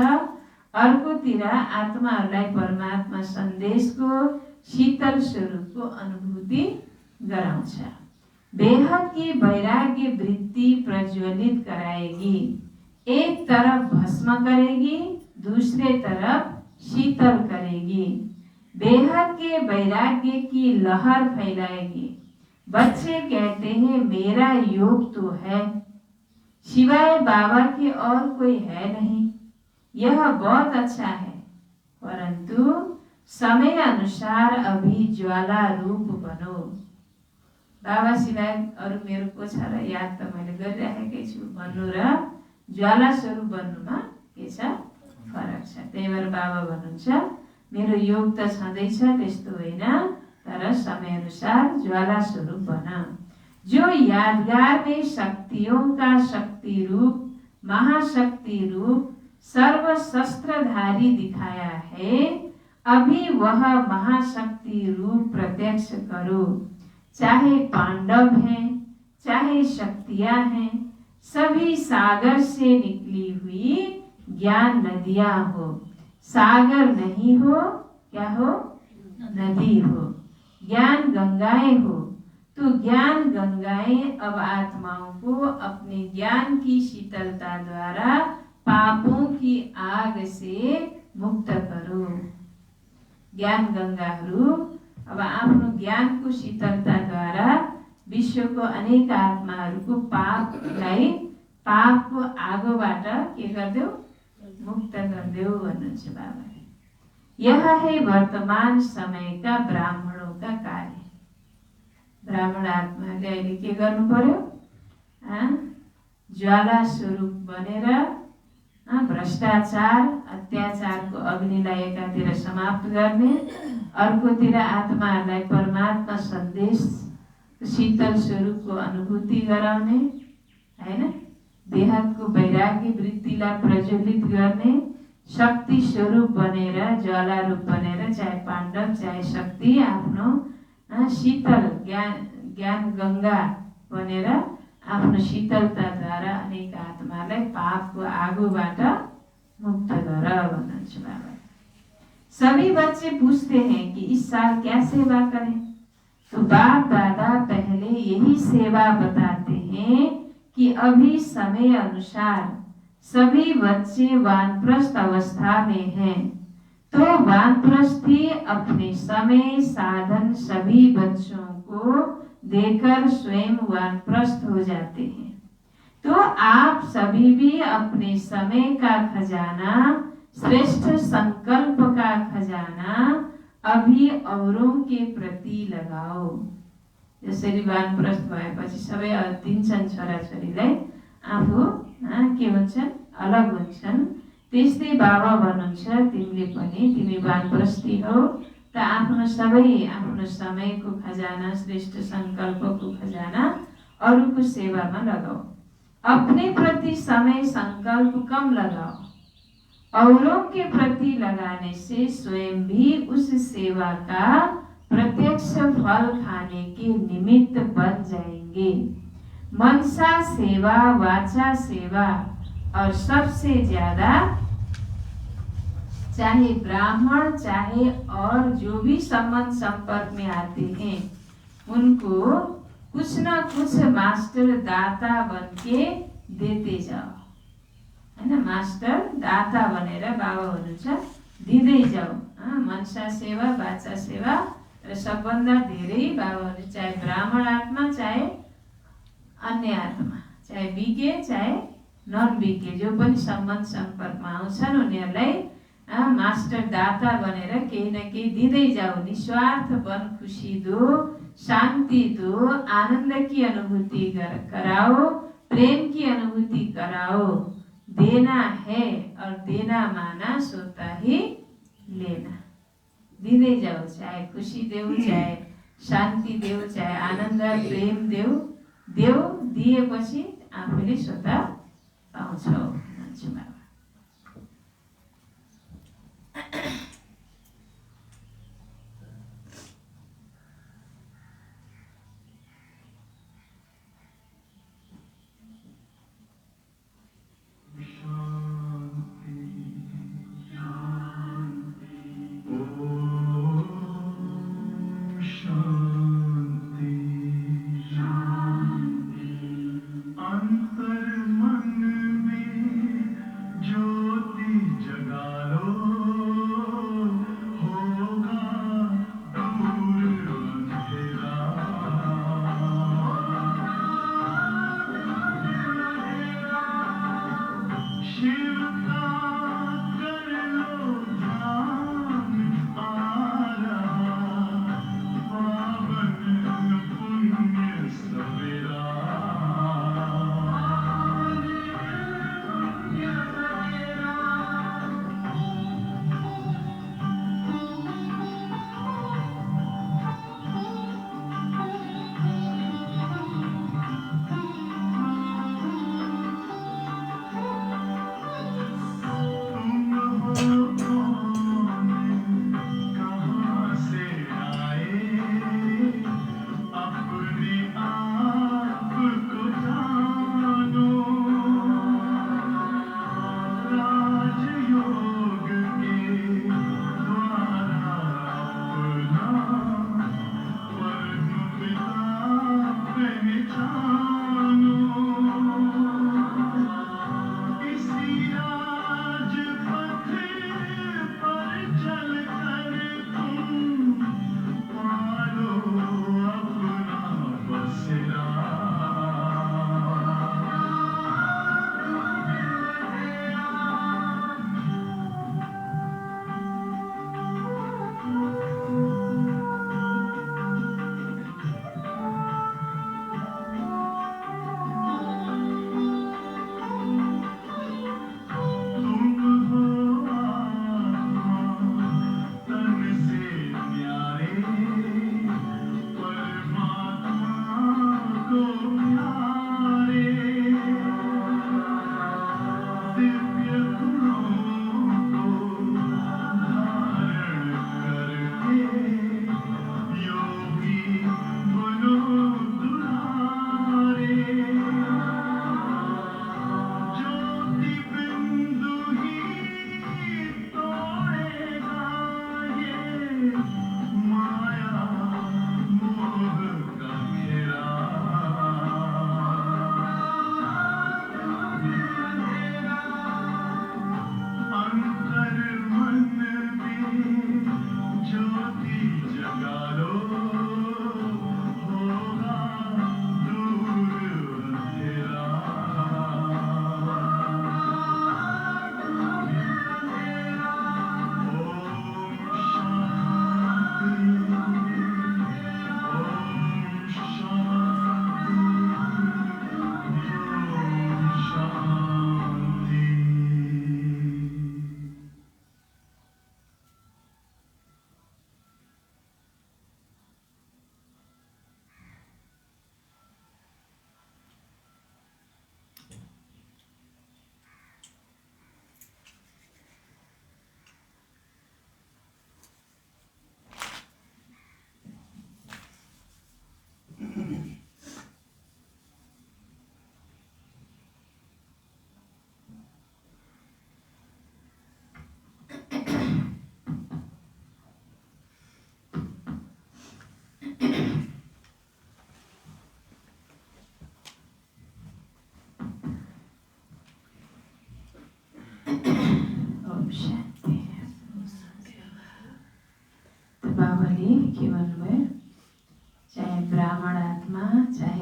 Speaker 1: अर्कोतिर आत्माहरूलाई परमात्मा सन्देशको शीतल स्वरूपको अनुभूति गराउँछ। बेहद की वैराग्य वृत्ति प्रज्वलित कराएगी, एक तरफ भस्म करेगी दूसरे तरफ शीतल करेगी। बेहद के वैराग्य की लहर फैलाएगी। बच्चे कहते हैं मेरा योग तो है, सिवाय बाबा के और कोई है नहीं, यह बहुत अच्छा है, परंतु समय अनुसार अभी ज्वाला रूप बनो। बाबा सिवाय अरू मेरो को छ र याद त मैले गरिराखेकै छु भन्नु र ज्वाला स्वरूप बन्नुमा के छ, फरक छ। त्यही भएर बाबा भन्नुहुन्छ मेरो योग त छँदैछ त्यस्तो होइन, तर समय अनुसार ज्वाला स्वरूप बन। जो यादगार में शक्तियों का शक्ति रूप महाशक्ति रूप सर्व शस्त्रधारी दिखाया है, अभी वह महाशक्ति रूप प्रत्यक्ष करो। चाहे पांडव हैं चाहे शक्तियां हैं, सभी सागर से निकली हुई ज्ञान नदियां हो। सागर नहीं हो क्या हो, नदी हो। ज्ञान गंगाएं हो तो ज्ञान गंगाएं अब आत्माओं को अपने ज्ञान की शीतलता द्वारा पापों की आग से मुक्त करो। ज्ञान गङ्गाहरू अब आफ्नो ज्ञानको शीतलताद्वारा विश्वको अनेक आत्माहरूको पापको आगोबाट के गरिदेऊ, मुक्त गरिदेऊ भन्नुहुन्छ बाबाले। यह है वर्तमान समयका ब्राह्मणों का कार्य। ब्राह्मण आत्माले अहिले के गर्नु पर्यो? ज्वाला स्वरूप बनेर भ्रष्टाचार अत्याचारको अग्निलाई एकातिर समाप्त गर्ने, अर्कोतिर आत्माहरूलाई परमात्मा सन्देश शीतल स्वरूपको अनुभूति गराउने, हैन, देहको वैराग्य वृत्तिलाई प्रज्वलित गर्ने, शक्ति स्वरूप बनेर ज्वाला रूप बनेर चाहे पाण्डव चाहे शक्ति आफ्नो शीतल ज्ञान गङ्गा बनेर आफ्नो शीतलताद्वारा अनेक आत्मालाई पापको आगोबाट मुक्त गर भन्नुहुन्छ बाबा। सभी बच्चे पूछते हैं कि इस साल क्या सेवा करें, तो बाप दादा पहले यही सेवा बताते हैं कि अभी समय अनुसार सभी बच्चे वानप्रस्थ अवस्था में हैं, तो वानप्रस्थी अपने समय साधन सभी बच्चों को देकर स्वयं वानप्रस्थ हो जाते हैं। तो आप सभी भी अपने समय का खजाना, श्रेष्ठ संकल्प का खजाना अभी औरों के प्रति लगाओ। जसरी वानप्रस्थ भएपछि सबै दिन्छन् छोराछोरीलाई, आफू के हुन्छन्, अलग हुन्छन्, त्यस्तै बाबा भन्नुहुन्छ तिमीले पनि, तिमी वानप्रस्थी हौ त आफ्नो समयको खजाना, श्रेष्ठ संकल्पको खजाना अरूको सेवामा लगाओ। अपने प्रति समय संकल्प कम लगाओ, औरों के प्रति लगाने से स्वयं भी उस सेवा का प्रत्यक्ष फल खाने के निमित्त बन जाएंगे। मनसा सेवा, वाचा सेवा और सबसे ज्यादा चाहे ब्राह्मण चाहे और जो भी संबंध संपर्क में आते हैं उनको कुछ न कुछ मास्टर दाता बन के देते जाओ, हैन, मास्टर दाता बनेर बाबा हुनुहुन्छ दिँदै जाऊ। मनसा सेवा, वाचा सेवा र सबभन्दा धेरै बाबाहरू चाहे ब्राह्मण आत्मा चाहे अन्य आत्मा, चाहे बिके चाहे नन बिके, जो पनि सम्बन्ध सम्पर्कमा आउँछन् उनीहरूलाई मास्टर दाता बनेर केही न केही दिँदै जाऊ। निस्वार्थ बन, खुशी दो, शांति दो, आनंद की अनुभूति कराओ, प्रेम की अनुभूति कराओ। देना है और देना माना सोता ही लेना। दिँदै जाऊ, चाहे खुशी देऊ, चाहे शान्ति देऊ, चाहे आनन्द प्रेम देऊ, दिएपछि आफूले स्वतः पाउँछौ भन्छ बाबा।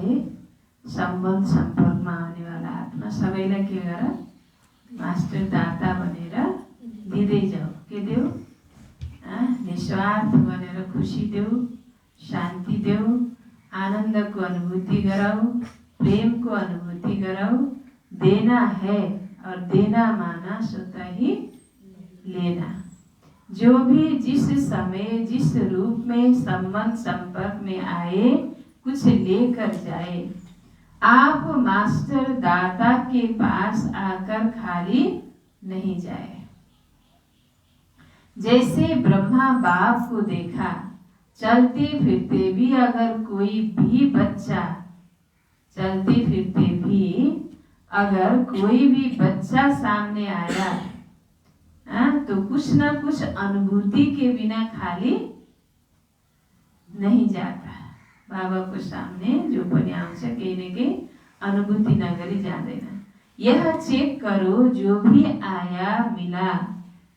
Speaker 1: है सम्बन्ध सम्पर्कमा आउनेवाला आत्मा सबैलाई के गर मास्टर दाता बनेर दिँदै जाऊ। के देऊ? निस्वार्थ बनेर खुसी देऊ, शान्ति देऊ, आनन्दको अनुभूति गराऊ, प्रेमको अनुभूति गराऊ। देना है और देना माना स्वतः ही लेना। जो भी जिस समय जिस रूप में संबंध संपर्क में आए कुछ लेकर जाए। आप मास्टर दाता के पास आकर खाली नहीं जाए। जैसे ब्रह्मा बाप को देखा, चलते फिरते भी अगर कोई भी बच्चा, चलते फिरते भी अगर कोई भी बच्चा सामने आया तो कुछ न कुछ अनुभूति के बिना खाली नहीं जाता। बाबा को सामने जो पनि आउँछ केही न केही अनुभूति नगरी जाँदैन। यह चेक करो, जो भी आया मिला,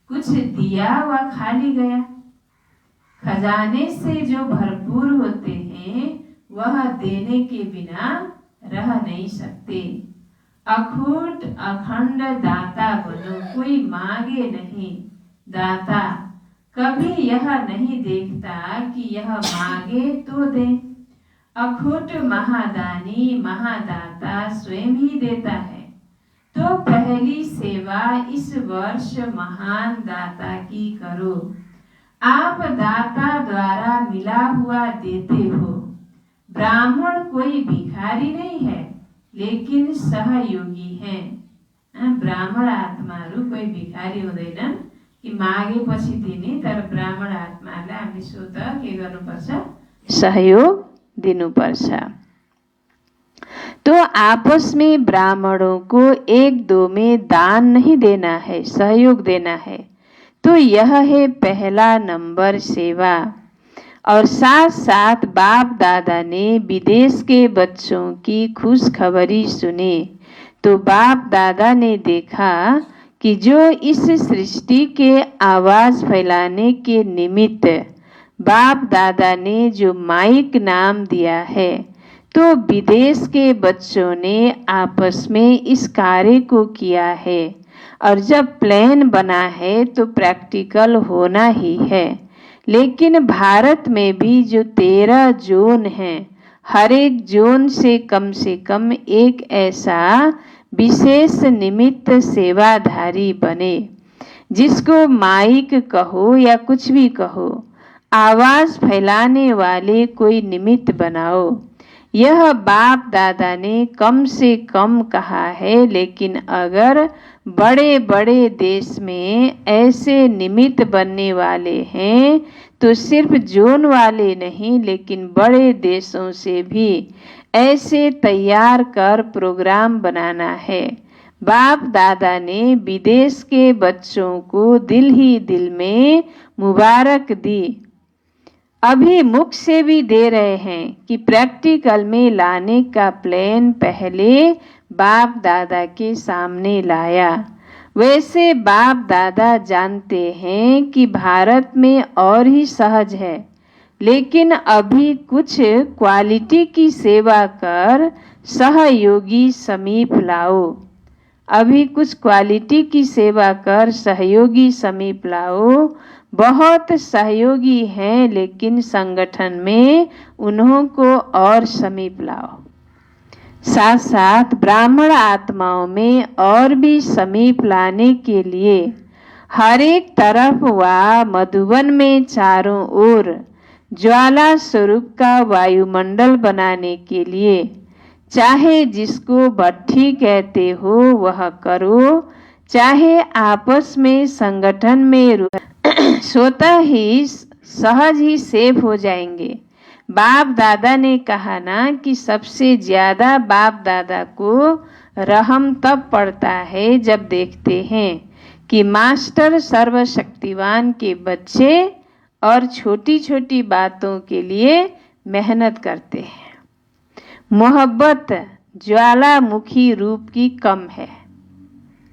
Speaker 1: कुछ दिया व खाली गया। खजाने से जो भरपूर होते हैं वह देने के बिना रह नहीं सकते। अखूट अखंड दाता बनो, कोई मांगे नहीं। दाता कभी यह नहीं देखता कि यह मांगे तो दे। अखूट महादानी महादाता स्वयं ही देता है। तो पहली सेवा इस वर्ष महान दाता की करो। आप दाता द्वारा मिला हुआ देते हो। ब्राह्मण कोई भिखारी नहीं है, लेकिन सहयोगी है। ब्राह्मण आत्माहरू कोही भिखारी हुँदैनन् कि मागेपछि दिने, तर ब्राह्मण आत्माहरूलाई हामीले स्वतः के गर्नुपर्छ? सहयोग दिनुपर्छ। तो आपस में ब्राह्मणों को एक दो में दान नहीं देना है, सहयोग देना है। तो यह है पहला नंबर सेवा। और साथ साथ बाप दादा ने विदेश के बच्चों की खुशखबरी सुनी तो बाप दादा ने देखा कि जो इस सृष्टि के आवाज फैलाने के निमित्त बाप दादा ने जो माइक नाम दिया है, तो विदेश के बच्चों ने आपस में इस कार्य को किया है। और जब प्लान बना है तो प्रैक्टिकल होना ही है। लेकिन भारत में भी जो 13 जोन हैं, हर एक जोन से कम एक ऐसा विशेष निमित्त सेवाधारी बने, जिसको माइक कहो या कुछ भी कहो, आवाज फैलाने वाले कोई निमित्त बनाओ। यह बाप दादा ने कम से कम कहा है, लेकिन अगर बड़े बड़े देश में ऐसे निमित्त बनने वाले हैं तो सिर्फ जोन वाले नहीं, लेकिन बड़े देशों से भी ऐसे तैयार कर प्रोग्राम बनाना है। बाप दादा ने विदेश के बच्चों को दिल ही दिल में मुबारक दी। अभी मुख से भी दे रहे हैं कि प्रैक्टिकल में लाने का प्लान पहले बाप दादा के सामने लाया। वैसे बाप दादा जानते हैं कि भारत में और ही सहज है, लेकिन अभी कुछ क्वालिटी की सेवा कर सहयोगी समीप लाओ। अभी कुछ क्वालिटी की सेवा कर सहयोगी समीप लाओ। बहुत सहयोगी हैं, लेकिन संगठन में उन्हों को और समीप लाओ। साथ साथ ब्राह्मण आत्माओं में और भी समीप लाने के लिए हर एक तरफ व मधुबन में चारों ओर ज्वाला स्वरूप का वायुमंडल बनाने के लिए, चाहे जिसको भट्ठी कहते हो वह करो, चाहे आपस में संगठन में स्वतः ही सहज ही सेफ हो जाएंगे। बाप दादा ने कहा ना कि सबसे ज्यादा बाप दादा को रहम तब पड़ता है जब देखते हैं कि मास्टर सर्वशक्तिवान के बच्चे और छोटी छोटी बातों के लिए मेहनत करते हैं। मोहब्बत ज्वालामुखी रूप की कम है।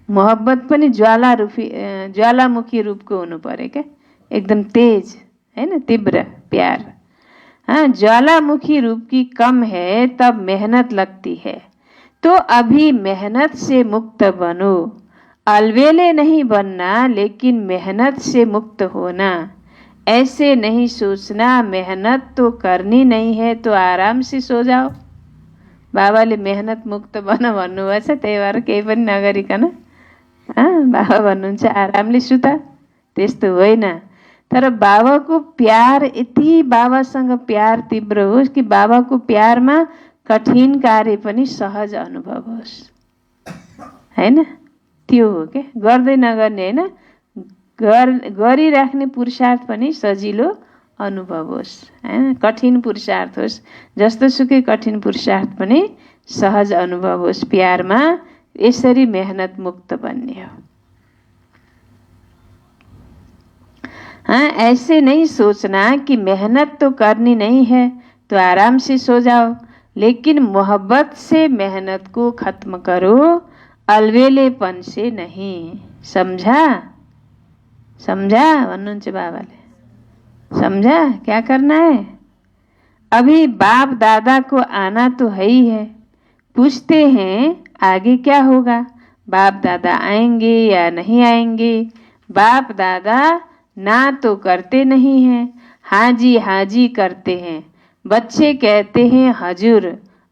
Speaker 1: मोहब्बत पनि ज्वालामुखी रूप को हुनु पर्यो क्या, एकदम तेज है ना, तीव्र प्यार। हाँ, ज्वालामुखी रूप की कम है तब मेहनत लगती है, तो अभी मेहनत से मुक्त बनो। अलवेले नहीं बनना, लेकिन मेहनत से मुक्त होना। ऐसे नहीं सोचना मेहनत तो करनी नहीं है तो आराम से सो जाओ। बाबाले मेहनत मुक्त बन भन्नुभएछ, त्यही भएर केही पनि नगरिकन बाबा भन्नुहुन्छ आरामले सुता। त्यस्तो होइन। तर बाबाको प्यार यति, बाबासँग प्यार तीव्र होस् कि बाबाको प्यारमा कठिन कार्य पनि सहज अनुभव होस्, हैन? त्यो हो के, गर्दै नगर्ने होइन, गरिराख्ने पुरुषार्थ पनि सजिलो अनुभव होस्, हैन? कठिन पुरुषार्थ होस्, जस्तो सुकै कठिन पुरुषार्थ पनि सहज अनुभव होस् प्यारमा। यसरी मेहनत मुक्त बन्ने हो। हाँ, ऐसे नहीं सोचना कि मेहनत तो करनी नहीं है तो आराम से सो जाओ, लेकिन मोहब्बत से मेहनत को खत्म करो, अलवेलेपन से नहीं। समझा? समझा भन्नुहुन्छ बाबाले। समझा क्या करना है? अभी बाप दादा को आना तो है ही है। पूछते हैं आगे क्या होगा, बाप दादा आएंगे या नहीं आएंगे? बाप दादा ना तो करते नहीं हैं, हाँ जी करते हैं। बच्चे कहते हैं हजूर,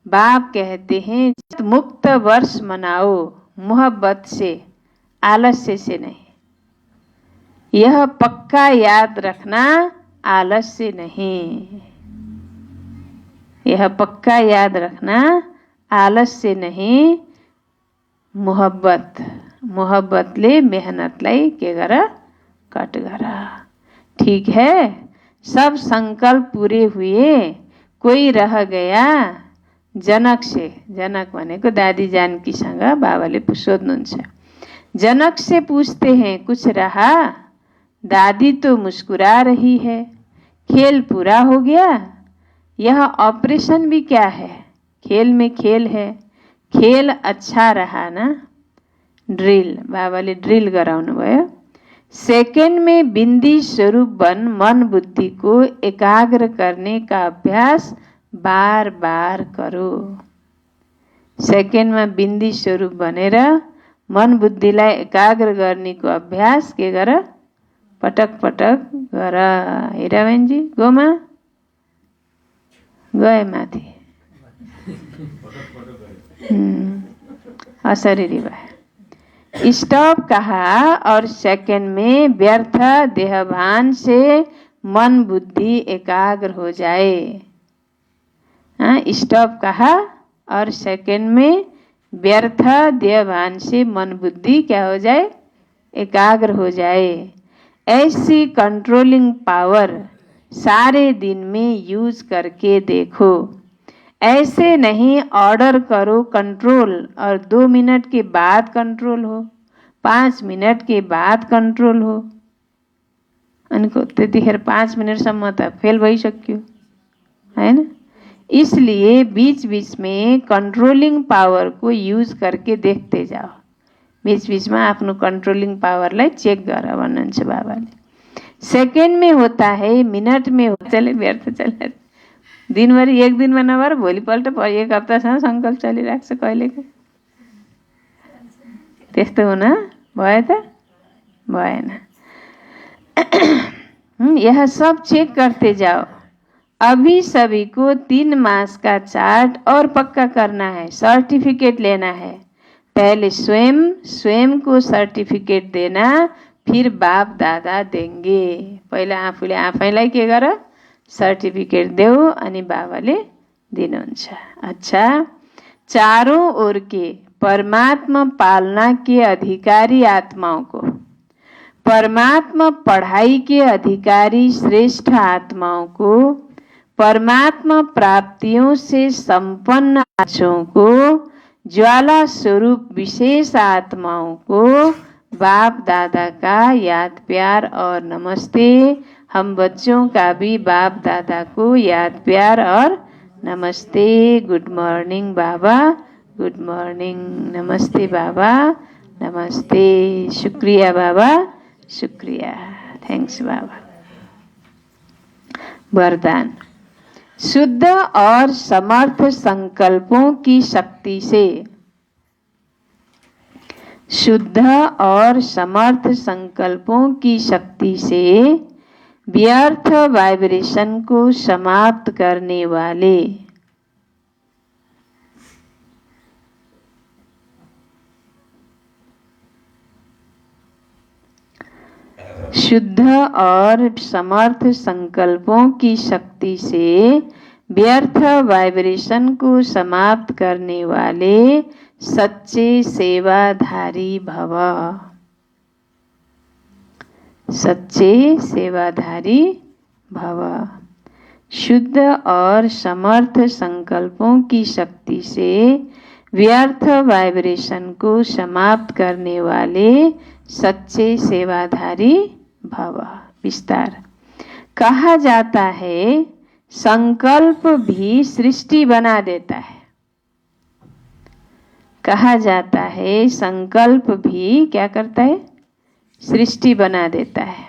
Speaker 1: बाप कहते हैं मुक्त वर्ष मनाओ, मोहब्बत से, आलस्य से नहीं। यह पक्का याद रखना, आलस्य नहीं। यह पक्का याद रखना, आलस्य नहीं, मोहब्बत। मोहब्बतले मेहनतलाई के गर, कट गर। ठीक है, सब संकल्प पूरे हुए, कोई रह गया जनक से। जनक भनेको दादी जानकीसँग बाबाले सोध्नुहुन्छ। जनक से पूछते हैं कुछ रहा? दादी तो मुस्कुरा रही है। खेल पूरा हो गया? यह ऑपरेशन भी क्या है, खेल में खेल है। खेल अच्छा रहा ना? ड्रिल, बाबाले ड्रिल गराउनु भयो। सेकेंड में बिंदी स्वरूप बन मन बुद्धि को एकाग्र करने का अभ्यास बार बार करो। सेकेंड में बिंदी स्वरूप बनेर मन बुद्धिलाई एकाग्र गर्नेको अभ्यास के गर, पटक पटक गर। हेरा बहनजी, गोमा गए माथि, अशरीरी भयो। स्टॉप कहा और सेकंड में व्यर्थ देहभान से मन बुद्धि एकाग्र हो जाए। हाँ, स्टॉप कहा और सेकंड में व्यर्थ देहभान से मन बुद्धि क्या हो जाए, एकाग्र हो जाए। ऐसी कंट्रोलिंग पावर सारे दिन में यूज करके देखो। ऐसे नहीं ऑर्डर करो कंट्रोल और 2 मिनट के बाद कंट्रोल हो, 5 मिनट के बाद कंट्रोल हो। अनको त्यतिखेर 5 मिनटसम्म त फेल भइसक्यो, हैन? इसलिए बीच बीच में कंट्रोलिंग पावर को यूज करके देखते जाओ। बीच बीच में आफ्नो कंट्रोलिंग पावरलाई चेक गर भन्नुहुन्छ बाबाले। सेकेंड में होता है, मिनट में हो, चले व्यर्थ चले दिनभरि, एक दिनमा नभएर भोलिपल्ट एक हप्तासम्म सङ्कल्प चलिरहेको छ कहिलेको। त्यस्तो हुन भयो त? भएन। यह सब चेक करते जाओ। अभी सभी को 3 मास का चार्ट और पक्का करना है, सर्टिफिकेट लेना है। पहले स्वयं को सर्टिफिकेट देना, फिर बाप दादा देंगे। पहिला आफूले आफैलाई के गर, सर्टिफिकेट देऊ अनि बाबाले दिनुहुन्छ। अच्छा, चारों ओर के परमात्मा पालना के अधिकारी आत्माओं को, परमात्मा पढ़ाई के अधिकारी श्रेष्ठ आत्माओं को, परमात्मा प्राप्तियों से संपन्न आत्माओं को, ज्वाला स्वरूप विशेष आत्माओं को बाप दादा का याद प्यार और नमस्ते। हम बच्चों का भी बाप दादा को याद प्यार और नमस्ते। गुड मॉर्निंग बाबा, गुड मॉर्निंग, नमस्ते बाबा, नमस्ते, शुक्रिया बाबा, शुक्रिया, थैंक्स बाबा। वरदान। शुद्ध और समर्थ संकल्पों की शक्ति से, शुद्ध और समर्थ संकल्पों की शक्ति से व्यर्थ वाइब्रेशन को समाप्त करने वाले, शुद्ध और समर्थ संकल्पों की शक्ति से व्यर्थ वाइब्रेशन को समाप्त करने वाले सच्चे सेवाधारी भव, सच्चे सेवाधारी भव। शुद्ध और समर्थ संकल्पों की शक्ति से व्यर्थ वाइब्रेशन को समाप्त करने वाले सच्चे सेवाधारी भव। विस्तार। कहा जाता है संकल्प भी सृष्टि बना देता है। कहा जाता है संकल्प भी क्या करता है? सृष्टि बना देता है।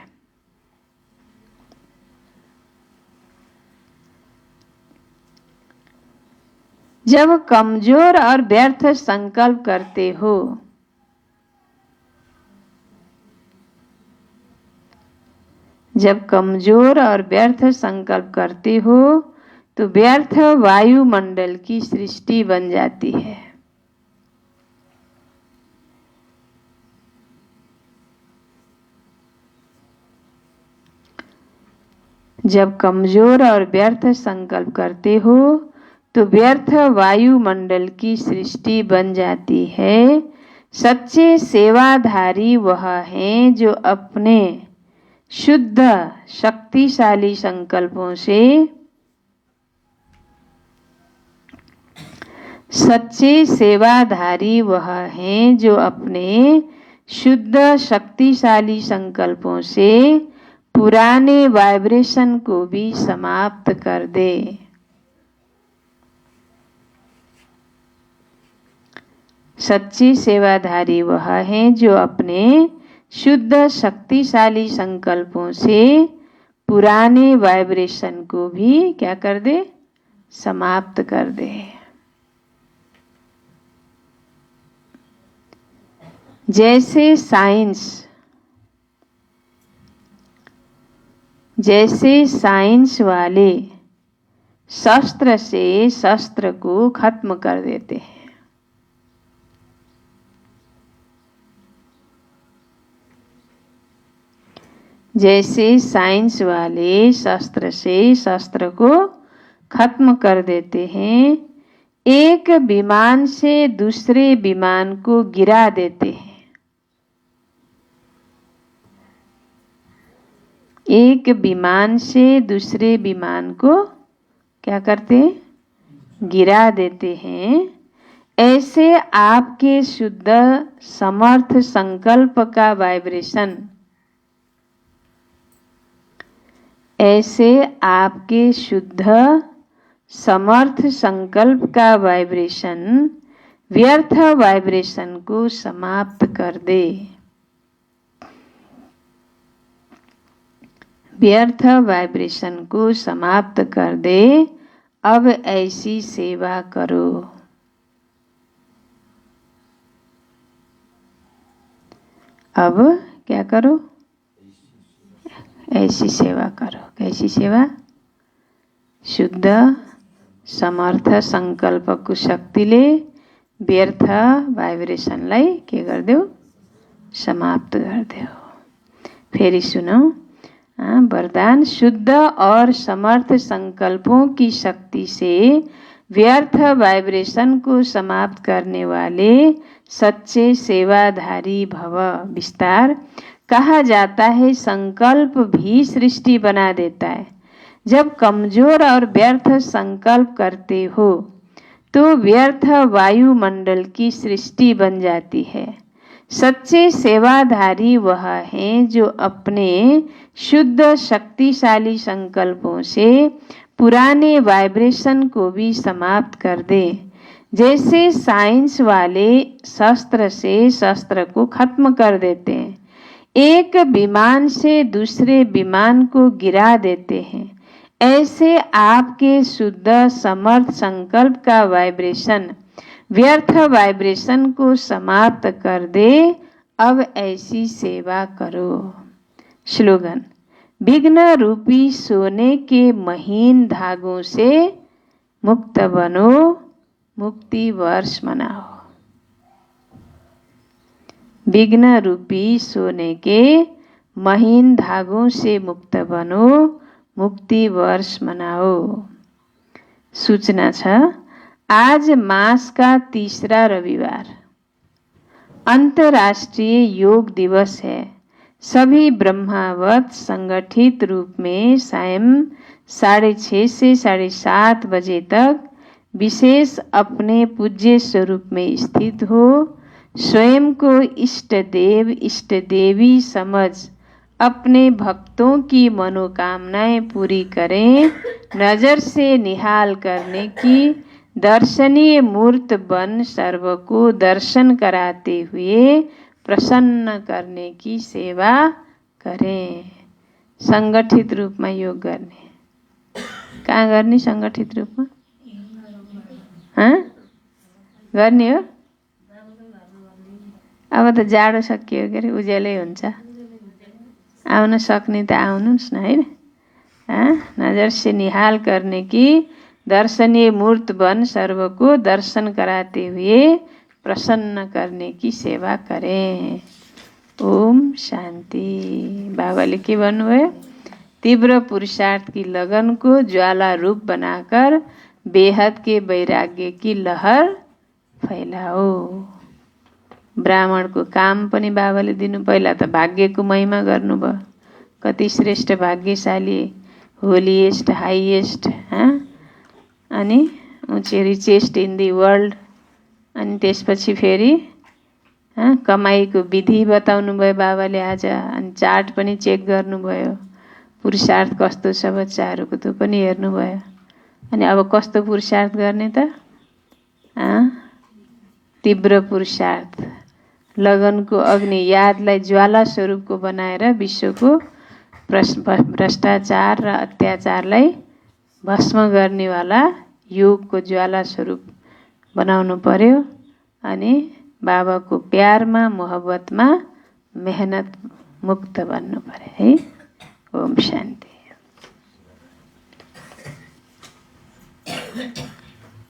Speaker 1: जब कमजोर और व्यर्थ संकल्प करते हो, जब कमजोर और व्यर्थ संकल्प करते हो तो व्यर्थ वायुमंडल की सृष्टि बन जाती है। जब कमजोर और व्यर्थ संकल्प करते हो तो व्यर्थ वायुमंडल की सृष्टि बन जाती है। सच्चे सेवाधारी वह हैं जो अपने शुद्ध शक्तिशाली संकल्पों से, सच्चे सेवाधारी वह हैं जो अपने शुद्ध शक्तिशाली संकल्पों से पुराने वाइब्रेशन को भी समाप्त कर दे। सच्ची सेवाधारी वह हैं जो अपने शुद्ध शक्तिशाली संकल्पों से पुराने वाइब्रेशन को भी क्या कर दे? समाप्त कर दे। जैसे साइंस वाले शस्त्र से शस्त्र को खत्म कर देते हैं, जैसे साइंस वाले शस्त्र से शस्त्र को खत्म कर देते हैं, एक विमान से दूसरे विमान को गिरा देते हैं। एक विमान से दूसरे विमान को क्या करते हैं? गिरा देते हैं। ऐसे आपके शुद्ध समर्थ संकल्प का वाइब्रेशन, ऐसे आपके शुद्ध समर्थ संकल्प का वाइब्रेशन व्यर्थ वाइब्रेशन को समाप्त कर दे। व्यर्थ वाइब्रेशन को समाप्त कर दे। अब ऐसी सेवा करो। अब क्या करो? ऐसी सेवा करो। कैसी सेवा? शुद्ध समर्थ संकल्पको शक्तिले व्यर्थ भाइब्रेसनलाई के गरिदेऊ? समाप्त गरिदेऊ। फेरि सुनौ। वरदान। शुद्ध और समर्थ संकल्पों की शक्ति से व्यर्थ वाइब्रेशन को समाप्त करने वाले सच्चे सेवाधारी भव। विस्तार। कहा जाता है संकल्प भी सृष्टि बना देता है। जब कमजोर और व्यर्थ संकल्प करते हो तो व्यर्थ वायुमंडल की सृष्टि बन जाती है। सच्चे सेवाधारी वह हैं जो अपने शुद्ध शक्तिशाली संकल्पों से पुराने वाइब्रेशन को भी समाप्त कर दे। जैसे साइंस वाले शस्त्र से शस्त्र को खत्म कर देते हैं, एक विमान से दूसरे विमान को गिरा देते हैं, ऐसे आपके शुद्ध समर्थ संकल्प का वाइब्रेशन व्यर्थ वाइब्रेशन को समाप्त कर दे। अब ऐसी सेवा करो। स्लोगन: विघ्न रूपी सोने के महीन धागों से मुक्त बनो, मुक्ति वर्ष मनाओ। विघ्न रूपी सोने के महीन धागों से मुक्त बनो, मुक्ति वर्ष मनाओ। सूचना छ, आज मास का तीसरा रविवार अंतर्राष्ट्रीय योग दिवस है। सभी ब्रह्मावत संगठित रूप में सायं 6:30 से 7:30 बजे तक विशेष अपने पूज्य स्वरूप में स्थित हो स्वयं को इष्ट देव इष्ट देवी समझ अपने भक्तों की मनोकामनाएं पूरी करें। नजर से निहाल करने की दर्शनीय मूर्त बन सर्व को दर्शन कराते हुए प्रसन्न करने की सेवा करें। संगठित रूप में योग गर्ने। कहाँ गर्ने? संगठित रूप में गर्ने हो। अब त जाडो सकियो के अरे उज्यालै हुन्छ। आउन सक्ने त आउनुहोस् न हैन। नजर से निहाल करने की दर्शनीय मूर्त बन सर्व को दर्शन कराते हुए प्रसन्न करने की सेवा करें। ओम शांति। बाबाले के भन्नुभयो? तीव्र पुरुषार्थ की लगन को ज्वाला रूप बनाकर बेहद के वैराग्य की लहर फैलाओ। ब्राह्मणको काम पनि बाबाले दिनु। पहिला त भाग्यको महिमा गर्नुभयो। कति श्रेष्ठ भाग्यशाली, होलिएस्ट, हाइएस्ट, अनि रिचेस्ट इन दी वर्ल्ड। अनि त्यसपछि फेरि कमाईको विधि बताउनु भयो बाबाले आज। अनि चार्ट पनि चेक गर्नुभयो। पुरुषार्थ कस्तो छ बच्चाहरूको त्यो पनि हेर्नुभयो। अनि अब कस्तो पुरुषार्थ गर्ने त? तीव्र पुरुषार्थ, लगनको अग्नि यादलाई ज्वाला स्वरूपको बनाएर विश्वको भ्रष्टाचार र अत्याचारलाई भस्म गर्नेवाला योगको ज्वाला स्वरूप बनाउनु पर्यो। अनि बाबाको प्यारमा मोहब्बतमा मेहनत मुक्त बन्नु पर्यो है। ओम शान्ति।